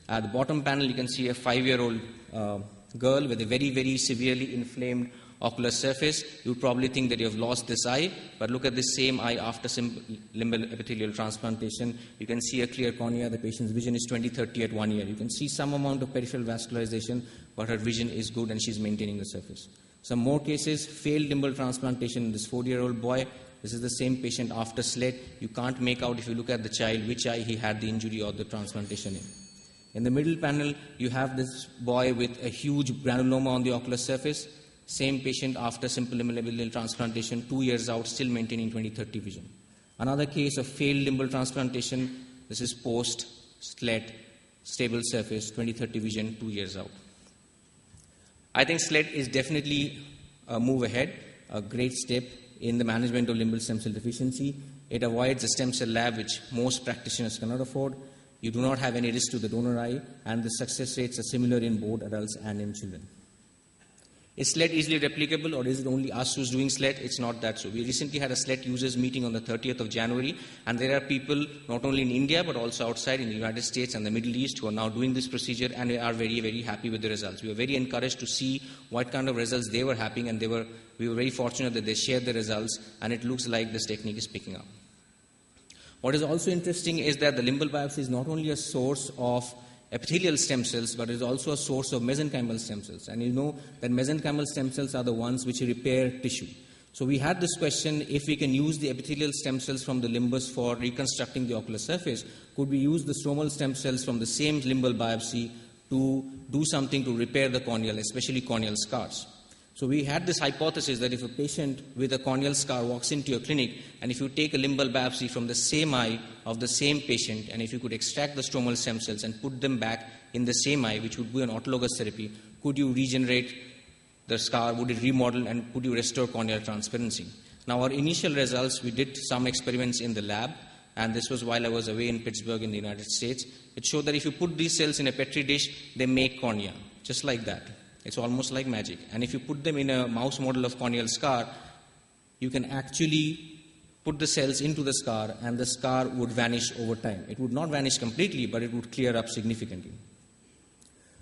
At the bottom panel, you can see a 5-year-old girl with a very, very severely inflamed ocular surface. You would probably think that you have lost this eye, but look at this same eye after limbal epithelial transplantation. You can see a clear cornea. The patient's vision is 20/30 at 1 year. You can see some amount of peripheral vascularization, but her vision is good and she's maintaining the surface. Some more cases, failed limbal transplantation in this 4-year-old boy. This is the same patient after SLED. You can't make out, if you look at the child, which eye he had the injury or the transplantation in. In the middle panel, you have this boy with a huge granuloma on the ocular surface. Same patient after simple limbal epithelial transplantation, 2 years out, still maintaining 20/30 vision. Another case of failed limbal transplantation. This is post-SLED, stable surface, 20/30 vision, 2 years out. I think SLED is definitely a move ahead, a great step in the management of limbal stem cell deficiency. It avoids a stem cell lab which most practitioners cannot afford. You do not have any risk to the donor eye, and the success rates are similar in both adults and in children. Is SLED easily replicable, or is it only us who's doing SLED? It's not that so. We recently had a SLED users meeting on the 30th of January, and there are people not only in India but also outside in the United States and the Middle East who are now doing this procedure, and we are very, very happy with the results. We were very encouraged to see what kind of results they were having, and we were very fortunate that they shared the results, and it looks like this technique is picking up. What is also interesting is that the limbal biopsy is not only a source of epithelial stem cells, but is also a source of mesenchymal stem cells. And you know that mesenchymal stem cells are the ones which repair tissue. So we had this question, if we can use the epithelial stem cells from the limbus for reconstructing the ocular surface, could we use the stromal stem cells from the same limbal biopsy to do something to repair the corneal, especially corneal scars? So we had this hypothesis that if a patient with a corneal scar walks into your clinic, and if you take a limbal biopsy from the same eye of the same patient, and if you could extract the stromal stem cells and put them back in the same eye, which would be an autologous therapy, could you regenerate the scar? Would it remodel, and could you restore corneal transparency? Now, our initial results, we did some experiments in the lab, and this was while I was away in Pittsburgh in the United States. It showed that if you put these cells in a petri dish, they make cornea, just like that. It's almost like magic. And if you put them in a mouse model of corneal scar, you can actually put the cells into the scar, and the scar would vanish over time. It would not vanish completely, but it would clear up significantly.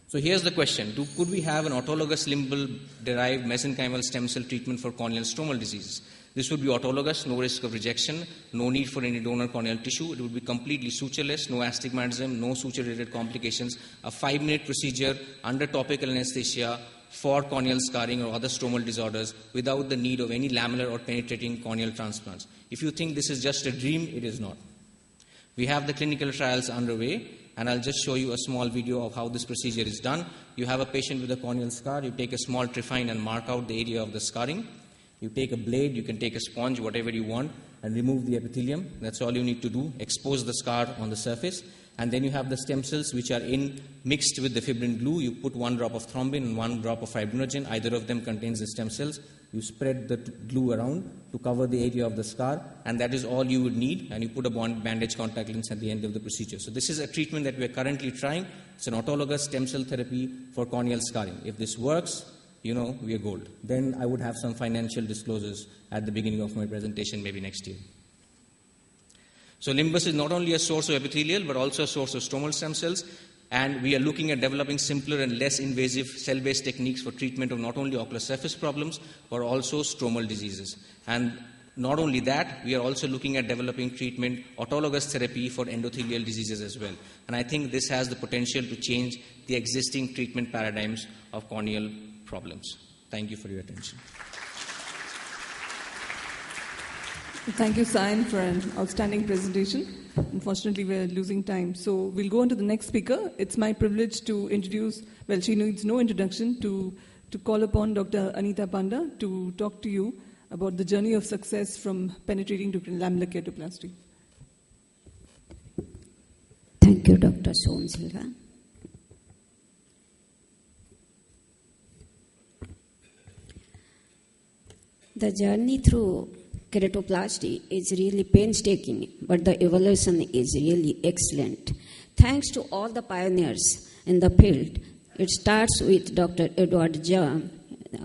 So here's the question. Could we have an autologous limbal-derived mesenchymal stem cell treatment for corneal stromal diseases? This would be autologous, no risk of rejection, no need for any donor corneal tissue. It would be completely sutureless, no astigmatism, no suture-related complications, a 5-minute procedure under topical anesthesia for corneal scarring or other stromal disorders without the need of any lamellar or penetrating corneal transplants. If you think this is just a dream, it is not. We have the clinical trials underway, and I'll just show you a small video of how this procedure is done. You have a patient with a corneal scar. You take a small trephine and mark out the area of the scarring. You take a blade, you can take a sponge, whatever you want, and remove the epithelium. That's all you need to do. Expose the scar on the surface. And then you have the stem cells which are mixed with the fibrin glue. You put 1 drop of thrombin and 1 drop of fibrinogen. Either of them contains the stem cells. You spread the glue around to cover the area of the scar, and that is all you would need. And you put a bandage contact lens at the end of the procedure. So this is a treatment that we are currently trying. It's an autologous stem cell therapy for corneal scarring. If this works, we are gold. Then I would have some financial disclosures at the beginning of my presentation, maybe next year. So limbus is not only a source of epithelial, but also a source of stromal stem cells. And we are looking at developing simpler and less invasive cell-based techniques for treatment of not only ocular surface problems, but also stromal diseases. And not only that, we are also looking at developing treatment, autologous therapy for endothelial diseases as well. And I think this has the potential to change the existing treatment paradigms of corneal problems. Thank you for your attention. Thank you, Sayan, for an outstanding presentation. Unfortunately, we're losing time. So we'll go on to the next speaker. It's my privilege to introduce, well, she needs no introduction, to call upon Dr. Anita Panda to talk to you about the journey of success from penetrating to lamellar keratoplasty. Thank you, Dr. Som Silva. The journey through keratoplasty is really painstaking, but the evolution is really excellent. Thanks to all the pioneers in the field, it starts with Dr. Edward Germ,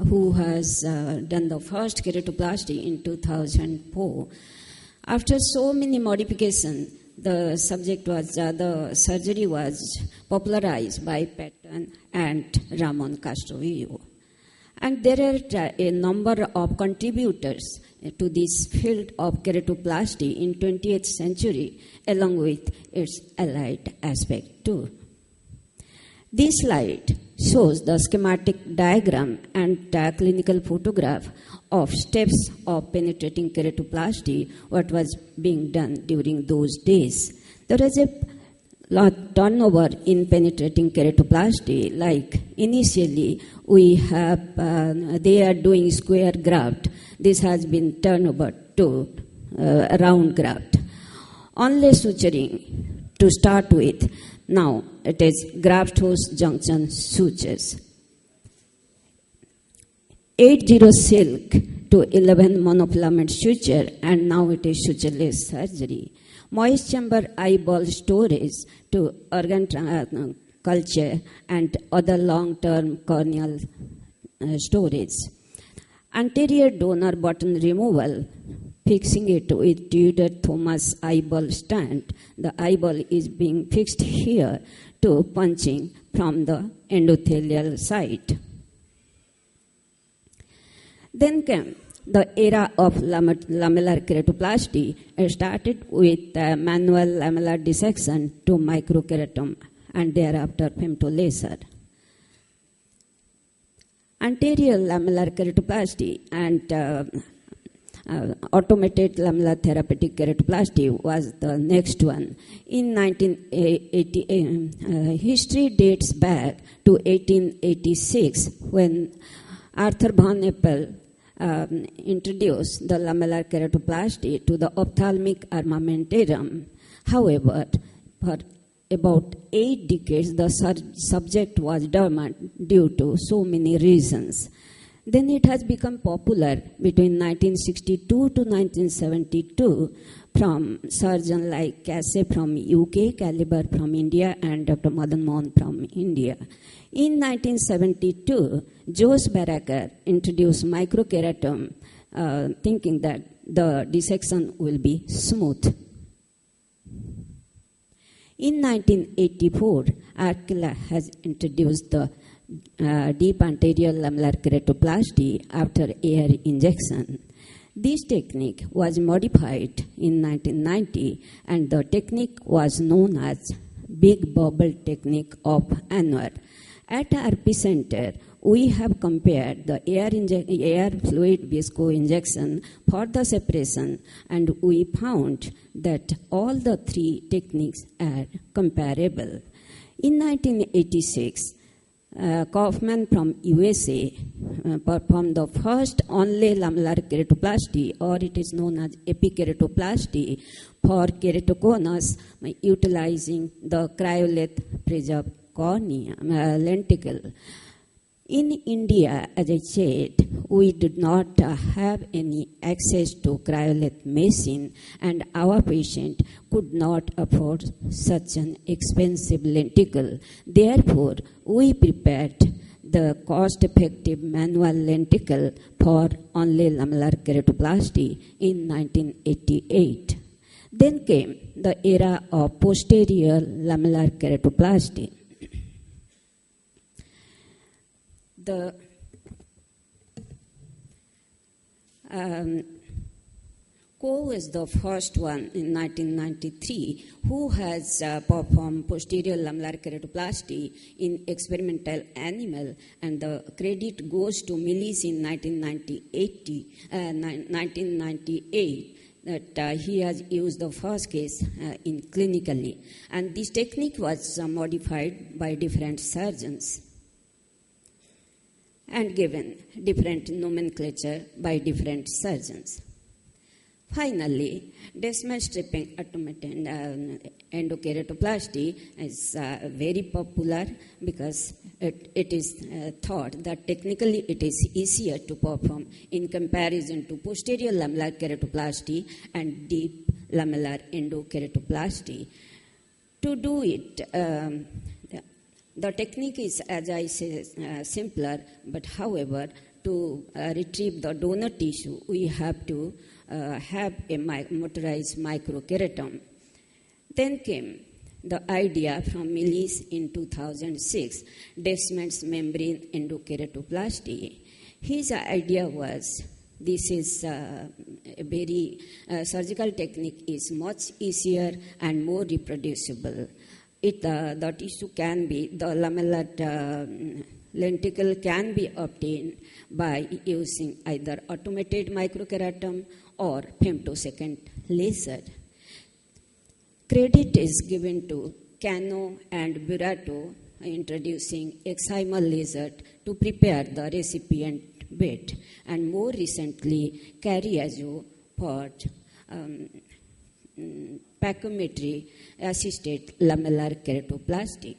who has done the first keratoplasty in 2004. After so many modifications, The surgery was popularized by Patton and Ramon Castrovillo. And there are a number of contributors to this field of keratoplasty in 20th century, along with its allied aspect too. This slide shows the schematic diagram and clinical photograph of steps of penetrating keratoplasty, what was being done during those days. There is a lot turnover in penetrating keratoplasty. Like initially, we have they are doing square graft. This has been turned over to round graft. Only suturing to start with. Now it is graft-host junction sutures. 80 silk to 11 monofilament suture, and now it is sutureless surgery. Moist chamber eyeball storage to organ culture and other long-term corneal storage. Anterior donor button removal, fixing it with Tudor Thomas eyeball stand. The eyeball is being fixed here to punching from the endothelial site. Then came the era of lamellar keratoplasty. It started with manual lamellar dissection to microkeratom and thereafter femtolaser. Anterior lamellar keratoplasty and automated lamellar therapeutic keratoplasty was the next one. In 1980, history dates back to 1886 when Arthur von Appel introduced the lamellar keratoplasty to the ophthalmic armamentarium. However, for about 8 decades, the subject was dormant due to so many reasons. Then it has become popular between 1962 to 1972 from surgeons like Casse from UK, Caliber from India, and Dr. Madan Mohan from India. In 1972, Jos Baraker introduced microkeratom, thinking that the dissection will be smooth. In 1984, Arkela has introduced the deep anterior lamellar keratoplasty after air injection. This technique was modified in 1990, and the technique was known as big bubble technique of Anwar. At RP Center, we have compared the air fluid visco injection for the separation, and we found that all the 3 techniques are comparable. In 1986, Kaufman from USA performed the first only lamellar keratoplasty, or it is known as epikeratoplasty, for keratoconus utilizing the cryolith preserved cornea lenticle. In India, as I said, we did not have any access to cryolith machine, and our patient could not afford such an expensive lenticle. Therefore, we prepared the cost-effective manual lenticle for only lamellar keratoplasty in 1988. Then came the era of posterior lamellar keratoplasty. The Coe is the first one in 1993 who has performed posterior lamellar keratoplasty in experimental animal, and the credit goes to Millis in 1998 that he has used the first case in clinically, and this technique was modified by different surgeons and given different nomenclature by different surgeons. Finally, Descemet stripping automated endokeratoplasty is very popular because it is thought that technically it is easier to perform in comparison to posterior lamellar keratoplasty and deep lamellar endokeratoplasty. To do it, the technique is, as I say, simpler, but however, to retrieve the donor tissue, we have to have a motorized microkeratom. Then came the idea from Millis in 2006, Descemet's membrane endokeratoplasty. His idea was this is a very surgical technique is much easier and more reproducible. The tissue can be, the lamellar lenticle can be obtained by using either automated microkeratom or femtosecond laser. Credit is given to Cano and Burato introducing excimer laser to prepare the recipient bed, and more recently Carriazo for pachymetry assisted lamellar keratoplasty.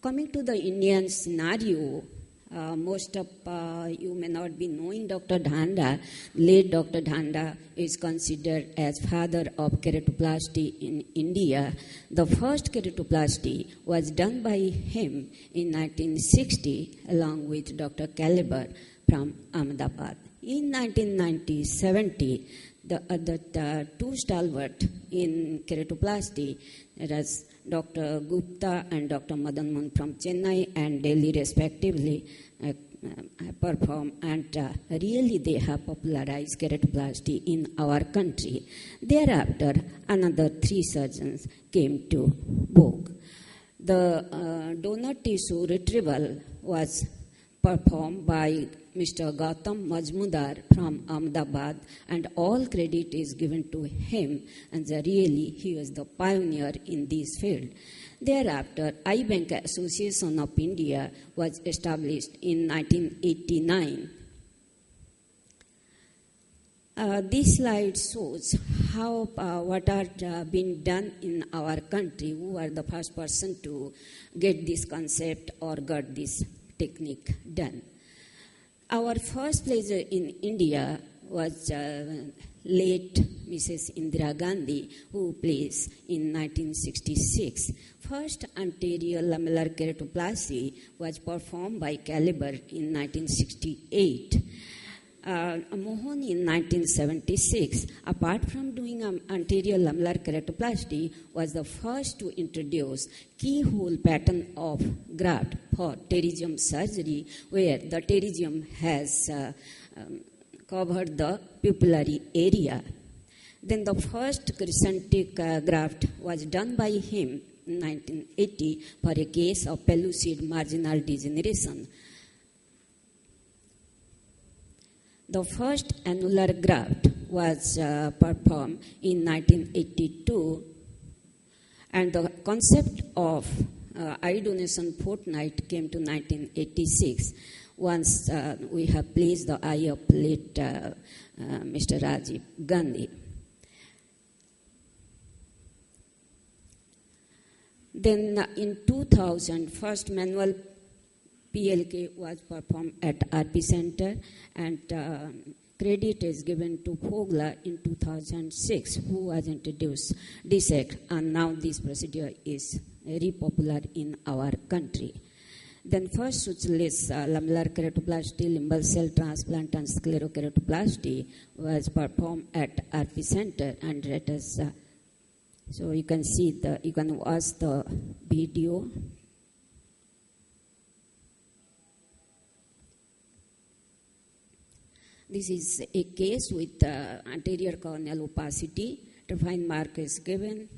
Coming to the Indian scenario, most of you may not be knowing Dr. Dhanda. Late Dr. Dhanda is considered as father of keratoplasty in India. The first keratoplasty was done by him in 1960 along with Dr. Caliber from Ahmedabad. In 1970, the two stalwart in keratoplasty, that is Dr. Gupta and Dr. Madan Mohan from Chennai and Delhi respectively, perform, and really they have popularized keratoplasty in our country. Thereafter, another three surgeons came to vogue. The donor tissue retrieval was performed by Mr. Gautam Majmudar from Ahmedabad, and all credit is given to him, and really he was the pioneer in this field. Thereafter, Eye Bank Association of India was established in 1989. This slide shows how what are being done in our country, who are the first person to get this concept or got this technique done. Our first place in India was late Mrs. Indira Gandhi, who placed in 1966. First anterior lamellar keratoplasty was performed by Caliber in 1968. Mohan in 1976, apart from doing anterior lamellar keratoplasty, was the first to introduce keyhole pattern of graft for pterygium surgery, where the pterygium has covered the pupillary area. Then the first crescentic graft was done by him in 1980 for a case of pellucid marginal degeneration. The first annular graft was performed in 1982, and the concept of eye donation fortnight came to 1986, once we have placed the eye of late Mr. Rajiv Gandhi. Then in 2000, first manual PLK was performed at RP Center, and credit is given to Fogla in 2006, who was introduced DSEC, and now this procedure is very popular in our country. Then first sutureless lamellar keratoplasty, limbal cell transplant, and sclerokeratoplasty was performed at RP Center, and it is, so you can see you can watch the video. This is a case with anterior corneal opacity. Defined mark is given.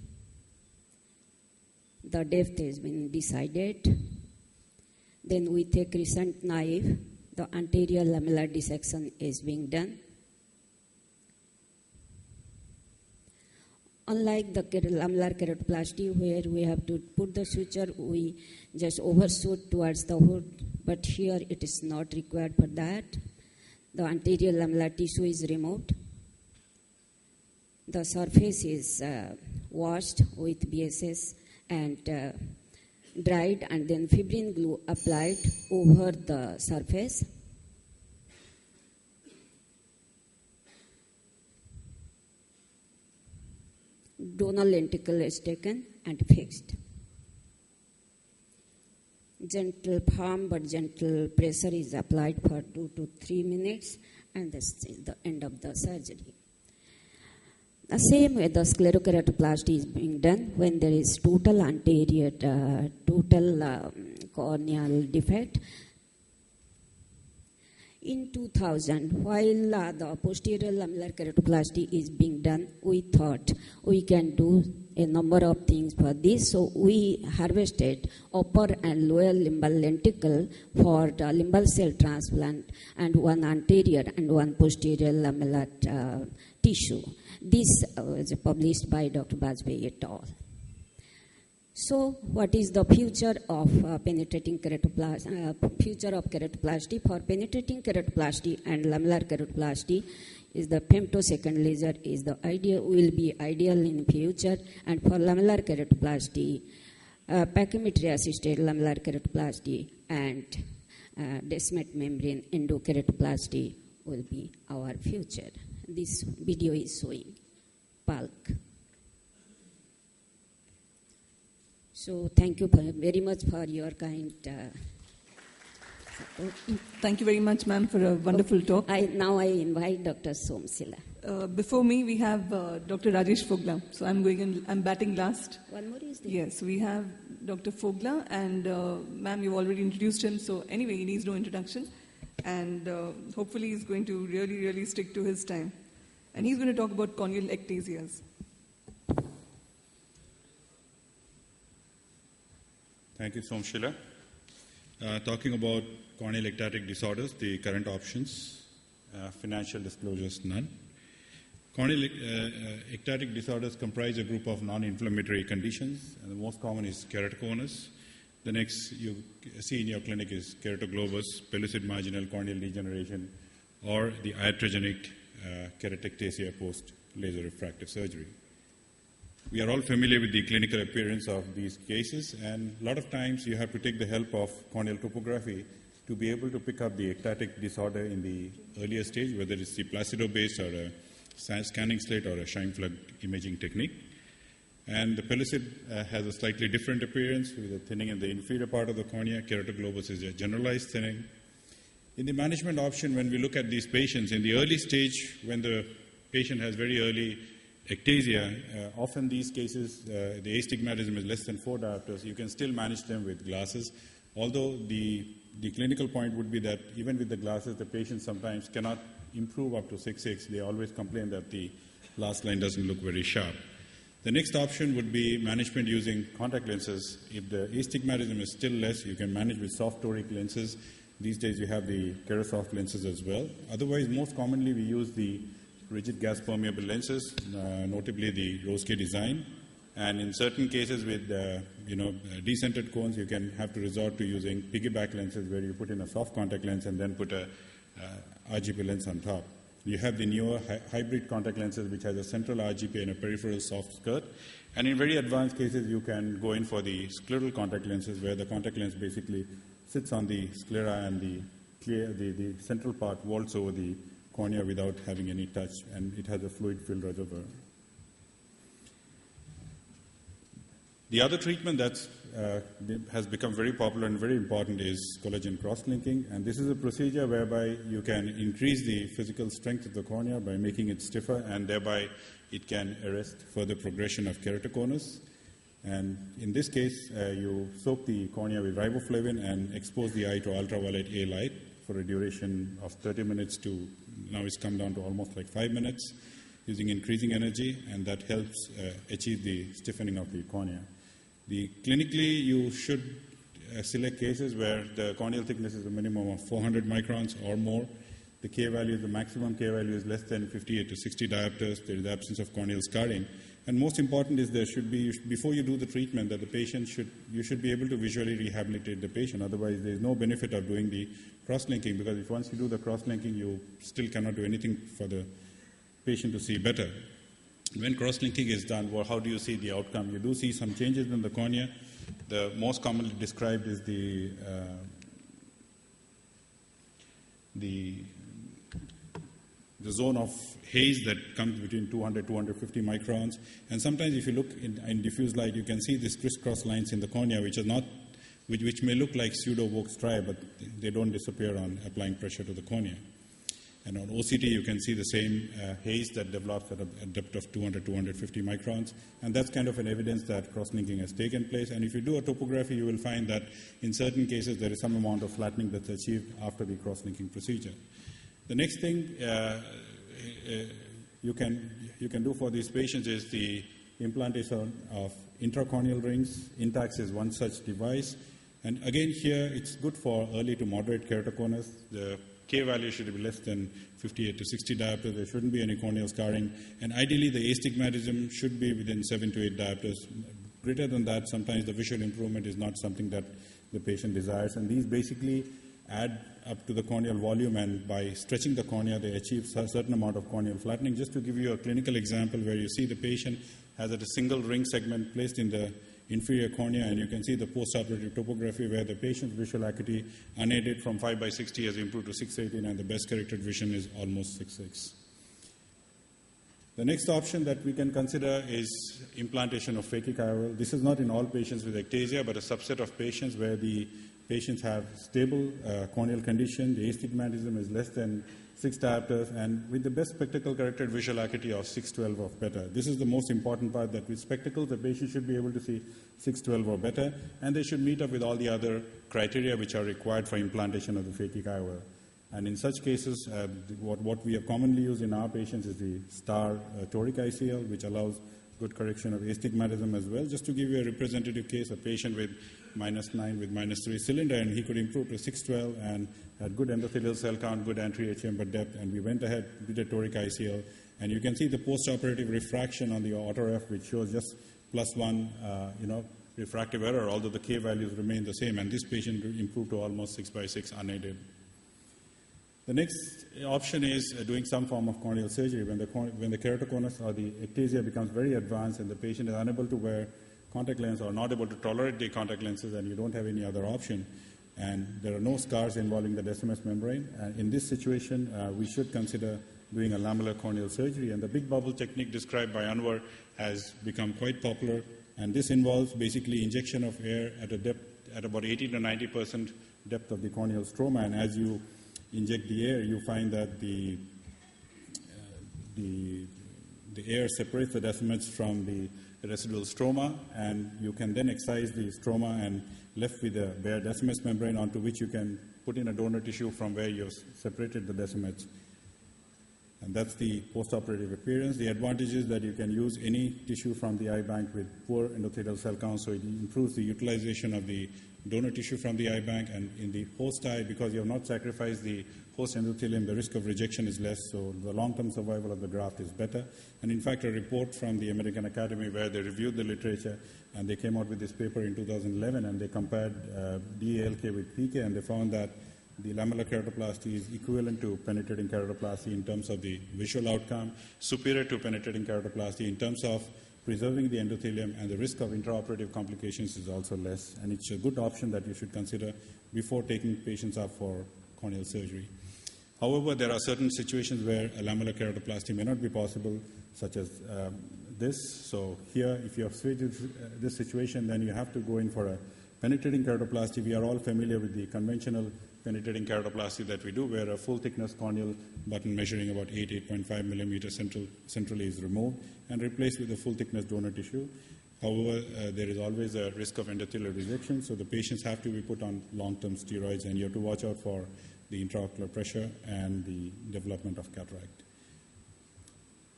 The depth has been decided. Then with a crescent knife, the anterior lamellar dissection is being done. Unlike the lamellar keratoplasty, where we have to put the suture, we just overshoot towards the hood, but here it is not required for that. The anterior lamellar tissue is removed. The surface is washed with BSS and dried, and then fibrin glue applied over the surface. Donor lenticle is taken and fixed. Gentle, firm but gentle pressure is applied for 2 to 3 minutes, and this is the end of the surgery. The same way the sclerokeratoplasty is being done when there is total anterior, corneal defect. In 2000, while the posterior lamellar keratoplasty is being done, we thought we can do a number of things for this. So we harvested upper and lower limbal lenticle for the limbal cell transplant and one anterior and one posterior lamellar tissue. This was published by Dr. Bajpai et al. So, what is the future of penetrating keratoplasty? Future of keratoplasty for penetrating keratoplasty and lamellar keratoplasty is the femtosecond laser is the ideal, will be ideal in future, and for lamellar keratoplasty, pachymetry assisted lamellar keratoplasty and Descemet membrane endokeratoplasty will be our future. This video is showing bulk. So thank you very much for your kind support. Thank you very much, ma'am, for a wonderful talk. Now I invite Dr. Somshila. Before me, we have Dr. Rajesh Fogla. So I'm batting last. One more is there. Yes, we have Dr. Fogla, and ma'am, you've already introduced him. So anyway, he needs no introduction. And hopefully he's going to really, really stick to his time. And he's going to talk about corneal ectasias. Thank you, Somshila. Talking about corneal ectatic disorders, the current options, financial disclosures, none. Corneal ectatic disorders comprise a group of non-inflammatory conditions, and the most common is keratoconus. The next you see in your clinic is keratoglobus, pellucid marginal corneal degeneration, or the iatrogenic keratectasia post-laser refractive surgery. We are all familiar with the clinical appearance of these cases, and a lot of times you have to take the help of corneal topography to be able to pick up the ectatic disorder in the earlier stage, whether it's the Placido-based or a scanning slate or a Scheimpflug imaging technique. And the pellucid has a slightly different appearance with a thinning in the inferior part of the cornea. Keratoglobus is a generalized thinning. In the management option, when we look at these patients, in the early stage, when the patient has very early ectasia, often these cases, the astigmatism is less than 4 diopters. You can still manage them with glasses, although the clinical point would be that even with the glasses, the patient sometimes cannot improve up to 6.6. They always complain that the last line doesn't look very sharp. The next option would be management using contact lenses. If the astigmatism is still less, you can manage with soft toric lenses. These days you have the Kerasoft lenses as well. Otherwise, most commonly we use the rigid gas permeable lenses, notably the Rosquet design. And in certain cases with decentered cones, you can have to resort to using piggyback lenses where you put in a soft contact lens and then put a RGP lens on top. You have the newer hybrid contact lenses which has a central RGP and a peripheral soft skirt. And in very advanced cases, you can go in for the scleral contact lenses where the contact lens basically sits on the sclera and the central part vaults over the cornea without having any touch, and it has a fluid-filled reservoir. The other treatment that has become very popular and very important is collagen cross-linking, and this is a procedure whereby you can increase the physical strength of the cornea by making it stiffer, and thereby it can arrest further progression of keratoconus. And in this case, you soak the cornea with riboflavin and expose the eye to ultraviolet A light for a duration of 30 minutes to, now it's come down to almost like 5 minutes, using increasing energy, and that helps achieve the stiffening of the cornea. Clinically, you should select cases where the corneal thickness is a minimum of 400 microns or more. The K value, the maximum K value is less than 58 to 60 diopters. There is absence of corneal scarring. And most important is there should be, before you do the treatment, that the patient you should be able to visually rehabilitate the patient. Otherwise, there is no benefit of doing the cross-linking, because if once you do the cross-linking, you still cannot do anything for the patient to see better. When cross-linking is done, well, how do you see the outcome? You do see some changes in the cornea. The most commonly described is the zone of haze that comes between 200 250 microns. And sometimes if you look in diffuse light, you can see these crisscross lines in the cornea, which may look like pseudo-Vogt striae, but they don't disappear on applying pressure to the cornea. And on OCT, you can see the same haze that develops at a depth of 200, 250 microns. And that's kind of an evidence that cross-linking has taken place. And if you do a topography, you will find that in certain cases, there is some amount of flattening that's achieved after the cross-linking procedure. The next thing you can do for these patients is the implantation of intracorneal rings. Intacs is one such device. And again, here, it's good for early to moderate keratoconus. The K value should be less than 58 to 60 diopters. There shouldn't be any corneal scarring. And ideally, the astigmatism should be within 7 to 8 diopters. Greater than that, sometimes the visual improvement is not something that the patient desires. And these basically add up to the corneal volume, and by stretching the cornea, they achieve a certain amount of corneal flattening. Just to give you a clinical example where you see the patient has a single ring segment placed in the inferior cornea, and you can see the postoperative topography where the patient's visual acuity unaided from 5/60 has improved to 6/18, and the best corrected vision is almost 6/6. The next option that we can consider is implantation of phakic IOL. This is not in all patients with ectasia, but a subset of patients where the patients have stable corneal condition, the astigmatism is less than 6 diopters, and with the best spectacle corrected visual acuity of 6/12 or better. This is the most important part, that with spectacles, the patient should be able to see 6/12 or better, and they should meet up with all the other criteria which are required for implantation of the phakic IOL. And in such cases, what we have commonly used in our patients is the STAR toric ICL, which allows good correction of astigmatism as well. Just to give you a representative case, a patient with -9 with -3 cylinder, and he could improve to 6/12 and had good endothelial cell count, good anterior-chamber depth, and we went ahead, did a toric ICL, and you can see the post-operative refraction on the auto-F, which shows just +1, refractive error, although the K values remain the same, and this patient improved to almost 6/6 unaided. The next option is doing some form of corneal surgery when the keratoconus or the ectasia becomes very advanced and the patient is unable to wear contact lenses or not able to tolerate the contact lenses, and you don't have any other option, and there are no scars involving the Descemet's membrane. And in this situation, we should consider doing a lamellar corneal surgery. And the big bubble technique described by Anwar has become quite popular, and this involves basically injection of air at a depth at about 80 to 90% depth of the corneal stroma, and as you inject the air, you find that the air separates the Descemet's from the residual stroma, and you can then excise the stroma and left with a bare Descemet's membrane onto which you can put in a donor tissue from where you've separated the Descemet's. And that's the postoperative appearance. The advantage is that you can use any tissue from the eye bank with poor endothelial cell count, so it improves the utilization of the donor tissue from the eye bank. And in the host eye, because you have not sacrificed the host endothelium, the risk of rejection is less, so the long-term survival of the graft is better. And in fact, a report from the American Academy where they reviewed the literature, and they came out with this paper in 2011, and they compared DALK with PK, and they found that the lamellar keratoplasty is equivalent to penetrating keratoplasty in terms of the visual outcome, superior to penetrating keratoplasty in terms of preserving the endothelium, and the risk of intraoperative complications is also less. And it's a good option that you should consider before taking patients up for corneal surgery. However, there are certain situations where a lamellar keratoplasty may not be possible, such as this. So here, if you have this situation, then you have to go in for a penetrating keratoplasty. We are all familiar with the conventional penetrating keratoplasty that we do, where a full thickness corneal button measuring about 8.5 millimeters centrally is removed and replaced with a full thickness donor tissue. However, there is always a risk of endothelial rejection, so the patients have to be put on long-term steroids, and you have to watch out for the intraocular pressure and the development of cataract.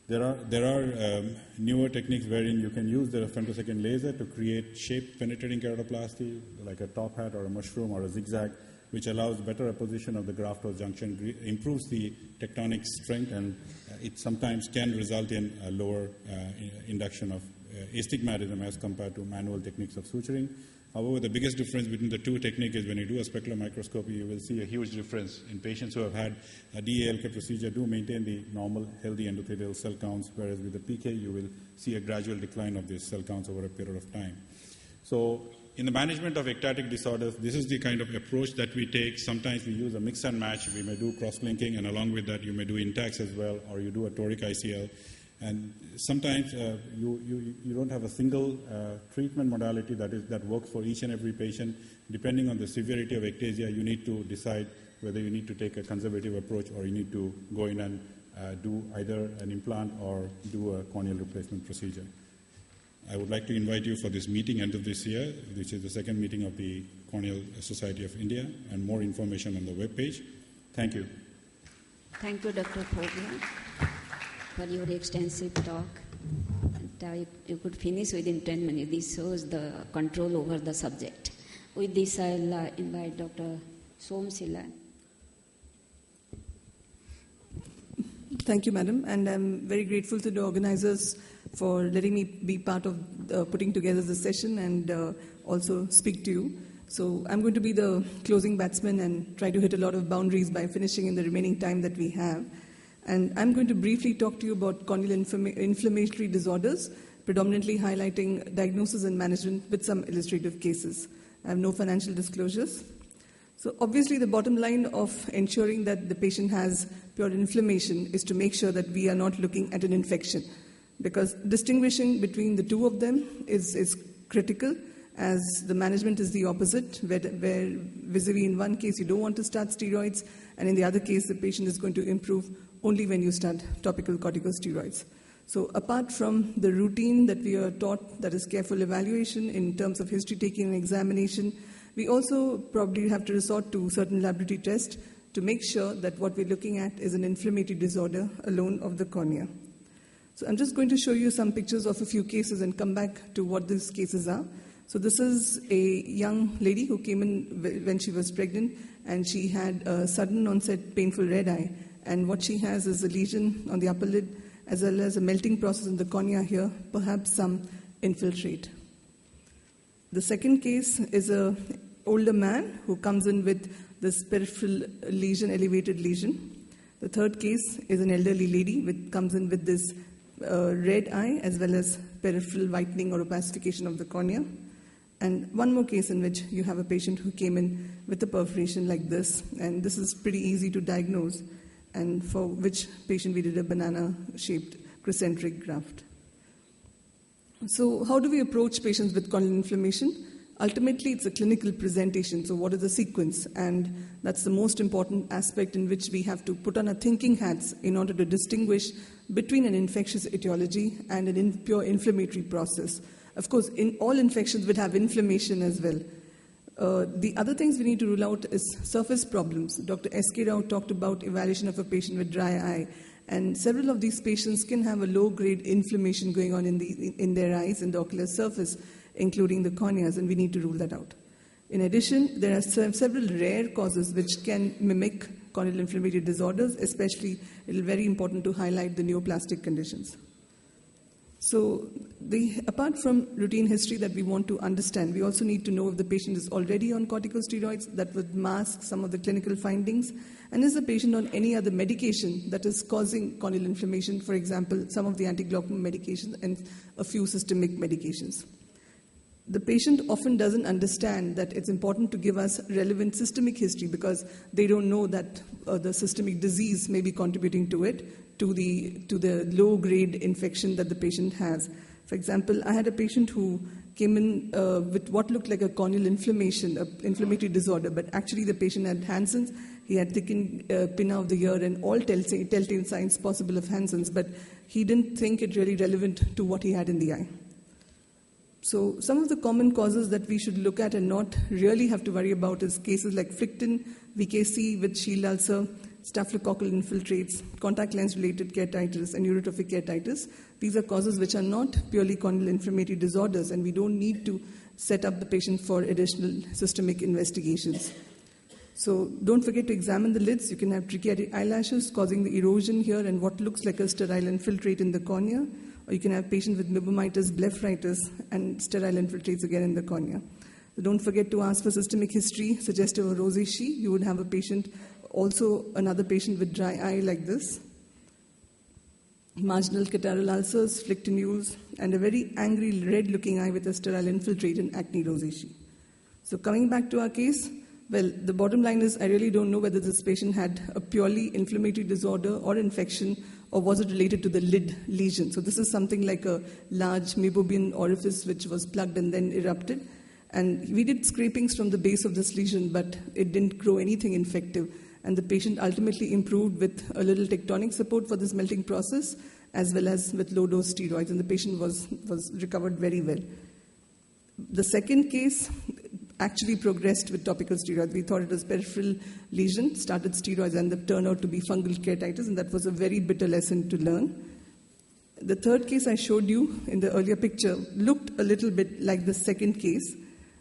There are newer techniques wherein you can use the femtosecond laser to create shape penetrating keratoplasty, like a top hat or a mushroom or a zigzag, which allows better apposition of the graft-host junction, improves the tectonic strength, and it sometimes can result in a lower induction of astigmatism as compared to manual techniques of suturing. However, the biggest difference between the two techniques is when you do a specular microscopy, you will see a huge difference in patients who have had a DALK procedure do maintain the normal healthy endothelial cell counts, whereas with the PK, you will see a gradual decline of these cell counts over a period of time. So in the management of ectatic disorders, this is the kind of approach that we take. Sometimes we use a mix and match. We may do cross-linking, and along with that, you may do Intacs as well, or you do a toric ICL. And sometimes you don't have a single treatment modality that works for each and every patient. Depending on the severity of ectasia, you need to decide whether you need to take a conservative approach or you need to go in and do either an implant or do a corneal replacement procedure. I would like to invite you for this meeting end of this year, which is the second meeting of the Corneal Society of India, and more information on the webpage. Thank you. Thank you, Dr. Phobia, for your extensive talk. And you could finish within 10 minutes. This shows the control over the subject. With this, I'll invite Dr. Somshila. Thank you, Madam, and I'm very grateful to the organizers for letting me be part of putting together the session and also speak to you. So I'm going to be the closing batsman and try to hit a lot of boundaries by finishing in the remaining time that we have. And I'm going to briefly talk to you about corneal inflammatory disorders, predominantly highlighting diagnosis and management with some illustrative cases. I have no financial disclosures. So obviously the bottom line of ensuring that the patient has pure inflammation is to make sure that we are not looking at an infection, because distinguishing between the two of them is critical, as the management is the opposite, where vis-a-vis in one case you don't want to start steroids, and in the other case the patient is going to improve only when you start topical corticosteroids. So apart from the routine that we are taught, that is careful evaluation in terms of history taking and examination, we also probably have to resort to certain laboratory tests to make sure that what we're looking at is an inflammatory disorder alone of the cornea. So I'm just going to show you some pictures of a few cases and come back to what these cases are. So this is a young lady who came in when she was pregnant, and she had a sudden onset painful red eye. And what she has is a lesion on the upper lid, as well as a melting process in the cornea here, perhaps some infiltrate. The second case is an older man who comes in with this peripheral lesion, elevated lesion. The third case is an elderly lady who comes in with this red eye as well as peripheral whitening or opacification of the cornea. And one more case in which you have a patient who came in with a perforation like this, and this is pretty easy to diagnose, and for which patient we did a banana-shaped crysenteric graft. So how do we approach patients with corneal inflammation? Ultimately, it's a clinical presentation, so what is the sequence? And that's the most important aspect in which we have to put on our thinking hats in order to distinguish between an infectious etiology and an pure inflammatory process. Of course, in all infections would have inflammation as well. The other things we need to rule out is surface problems. Dr. S.K. Rao talked about evaluation of a patient with dry eye. And several of these patients can have a low-grade inflammation going on in their eyes, in the ocular surface, including the corneas, and we need to rule that out. In addition, there are several rare causes which can mimic corneal inflammatory disorders, especially it is very important to highlight the neoplastic conditions. So apart from routine history that we want to understand, we also need to know if the patient is already on corticosteroids. That would mask some of the clinical findings. And is the patient on any other medication that is causing corneal inflammation, for example, some of the anti-glaucoma medications and a few systemic medications. The patient often doesn't understand that it's important to give us relevant systemic history because they don't know that the systemic disease may be contributing to it, to the low-grade infection that the patient has. For example, I had a patient who came in with what looked like a corneal inflammation, an inflammatory disorder, but actually the patient had Hansen's. He had thickened pinna of the ear and all telltale signs possible of Hansen's, but he didn't think it really relevant to what he had in the eye. So some of the common causes that we should look at and not really have to worry about is cases like Flickton, VKC with shield ulcer, staphylococcal infiltrates, contact lens-related keratitis, and neurotrophic keratitis. These are causes which are not purely corneal inflammatory disorders, and we don't need to set up the patient for additional systemic investigations. So don't forget to examine the lids. You can have tracheitic eyelashes causing the erosion here and what looks like a sterile infiltrate in the cornea. Or you can have patients with myomitis, blepharitis, and sterile infiltrates again in the cornea. So don't forget to ask for systemic history suggestive of rosacea. You would have a patient, also another patient with dry eye like this. Marginal catarrhal ulcers, flictonules, and a very angry red-looking eye with a sterile infiltrate and acne rosacea. So coming back to our case, well, the bottom line is I really don't know whether this patient had a purely inflammatory disorder or infection or was it related to the lid lesion? So this is something like a large meibomian orifice which was plugged and then erupted. And we did scrapings from the base of this lesion, but it didn't grow anything infective. And the patient ultimately improved with a little tectonic support for this melting process, as well as with low-dose steroids, and the patient was recovered very well. The second case actually progressed with topical steroids. We thought it was peripheral lesion, started steroids, and that turned out to be fungal keratitis, and that was a very bitter lesson to learn. The third case I showed you in the earlier picture looked a little bit like the second case,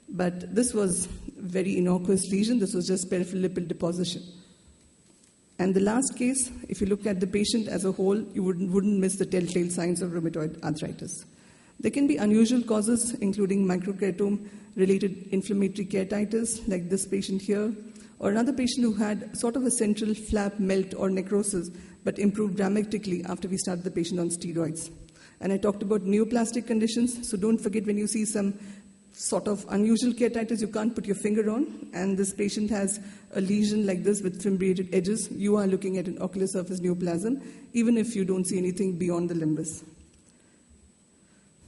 but this was very innocuous lesion. This was just peripheral lipid deposition. And the last case, if you look at the patient as a whole, you wouldn't miss the telltale signs of rheumatoid arthritis. There can be unusual causes, including microkeratome-related inflammatory keratitis, like this patient here, or another patient who had sort of a central flap melt or necrosis, but improved dramatically after we started the patient on steroids. And I talked about neoplastic conditions, so don't forget when you see some sort of unusual keratitis you can't put your finger on, and this patient has a lesion like this with fimbriated edges, you are looking at an ocular surface neoplasm, even if you don't see anything beyond the limbus.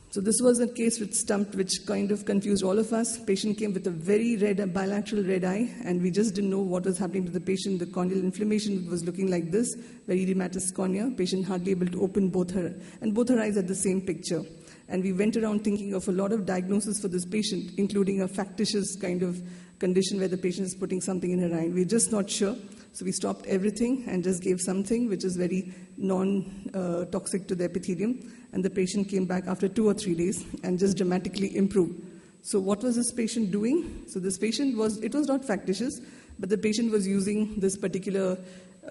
So this was a case with stumped, which kind of confused all of us. Patient came with a very red, bilateral red eye, and we just didn't know what was happening to the patient. The corneal inflammation was looking like this, very edematous cornea. Patient hardly able to open both her eyes at the same picture. And we went around thinking of a lot of diagnoses for this patient, including a factitious kind of condition where the patient is putting something in her eye. We're just not sure. So we stopped everything and just gave something which is very non-toxic to the epithelium. And the patient came back after 2 or 3 days and just dramatically improved. So what was this patient doing? So this patient it was not factitious, but the patient was using this particular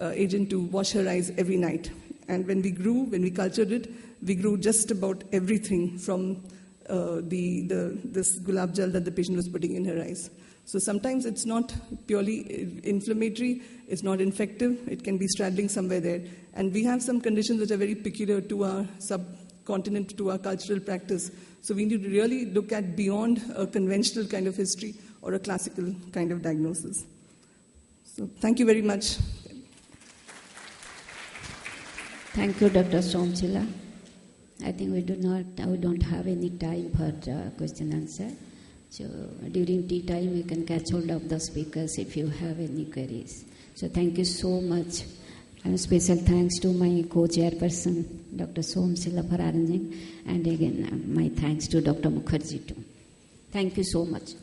agent to wash her eyes every night. And when we cultured it, we grew just about everything from this gulab jal that the patient was putting in her eyes. So sometimes it's not purely inflammatory, it's not infective, it can be straddling somewhere there. And we have some conditions which are very peculiar to our subcontinent, to our cultural practice. So we need to really look at beyond a conventional kind of history or a classical kind of diagnosis. So thank you very much. Thank you, Dr. Somshila. I think we don't have any time for question and answer. So during tea time, you can catch hold of the speakers if you have any queries. So thank you so much. And special thanks to my co-chairperson, Dr. Somshila, for arranging. And again, my thanks to Dr. Mukherjee too. Thank you so much.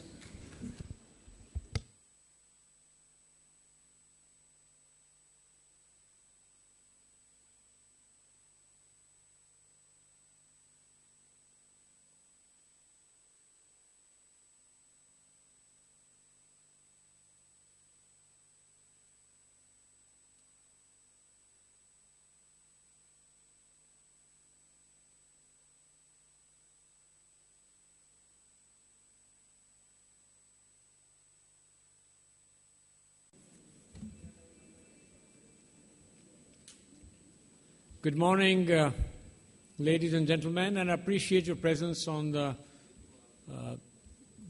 Good morning, ladies and gentlemen, and I appreciate your presence on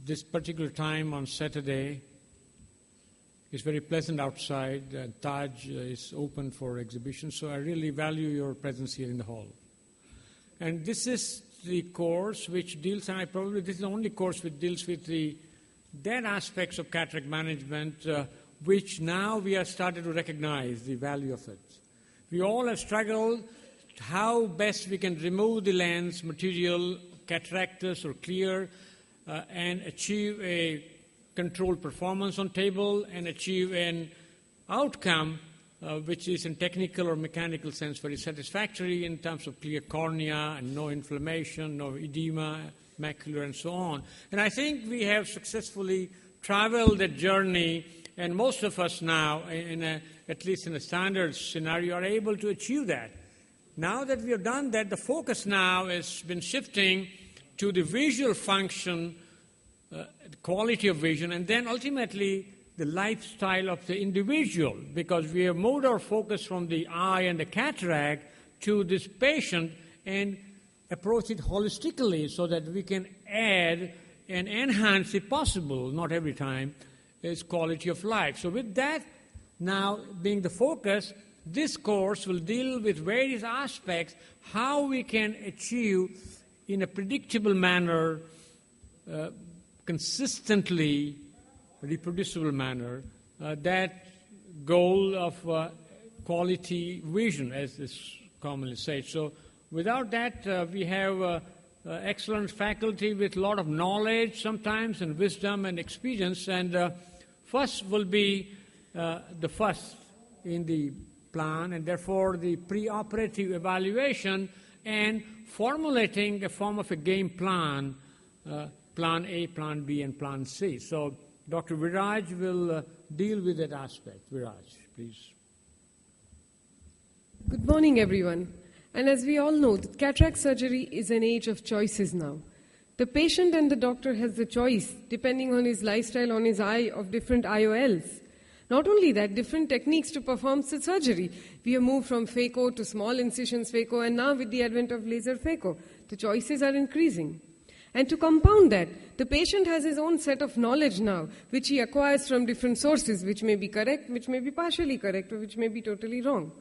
this particular time on Saturday. It's very pleasant outside. Taj is open for exhibition, so I really value your presence here in the hall. And this is the course which deals, and this is the only course which deals with the dead aspects of cataract management, which now we are starting to recognize the value of it. We all have struggled how best we can remove the lens material, cataractous or clear, and achieve a controlled performance on table and achieve an outcome which is in technical or mechanical sense very satisfactory in terms of clear cornea and no inflammation, no edema, macular and so on. And I think we have successfully traveled that journey, and most of us now, at least in a standard scenario, are able to achieve that. Now that we have done that, the focus now has been shifting to the visual function, the quality of vision, and then ultimately the lifestyle of the individual, because we have moved our focus from the eye and the cataract to this patient and approach it holistically so that we can add and enhance, if possible, not every time, his quality of life. So with that now being the focus, this course will deal with various aspects how we can achieve in a predictable manner, consistently, reproducible manner, that goal of quality vision, as is commonly said. So without that, we have excellent faculty with a lot of knowledge sometimes and wisdom and experience. And first will be the first in the plan, and therefore the preoperative evaluation and formulating a form of a game plan, plan A, plan B, and plan C. So Dr. Viraj will deal with that aspect. Viraj, please. Good morning, everyone. And as we all know, cataract surgery is an age of choices now. The patient and the doctor has the choice, depending on his lifestyle, on his eye, of different IOLs. Not only that, different techniques to perform the surgery. We have moved from phaco to small incisions phaco, and now with the advent of laser phaco, the choices are increasing. And to compound that, the patient has his own set of knowledge now, which he acquires from different sources, which may be correct, which may be partially correct, or which may be totally wrong.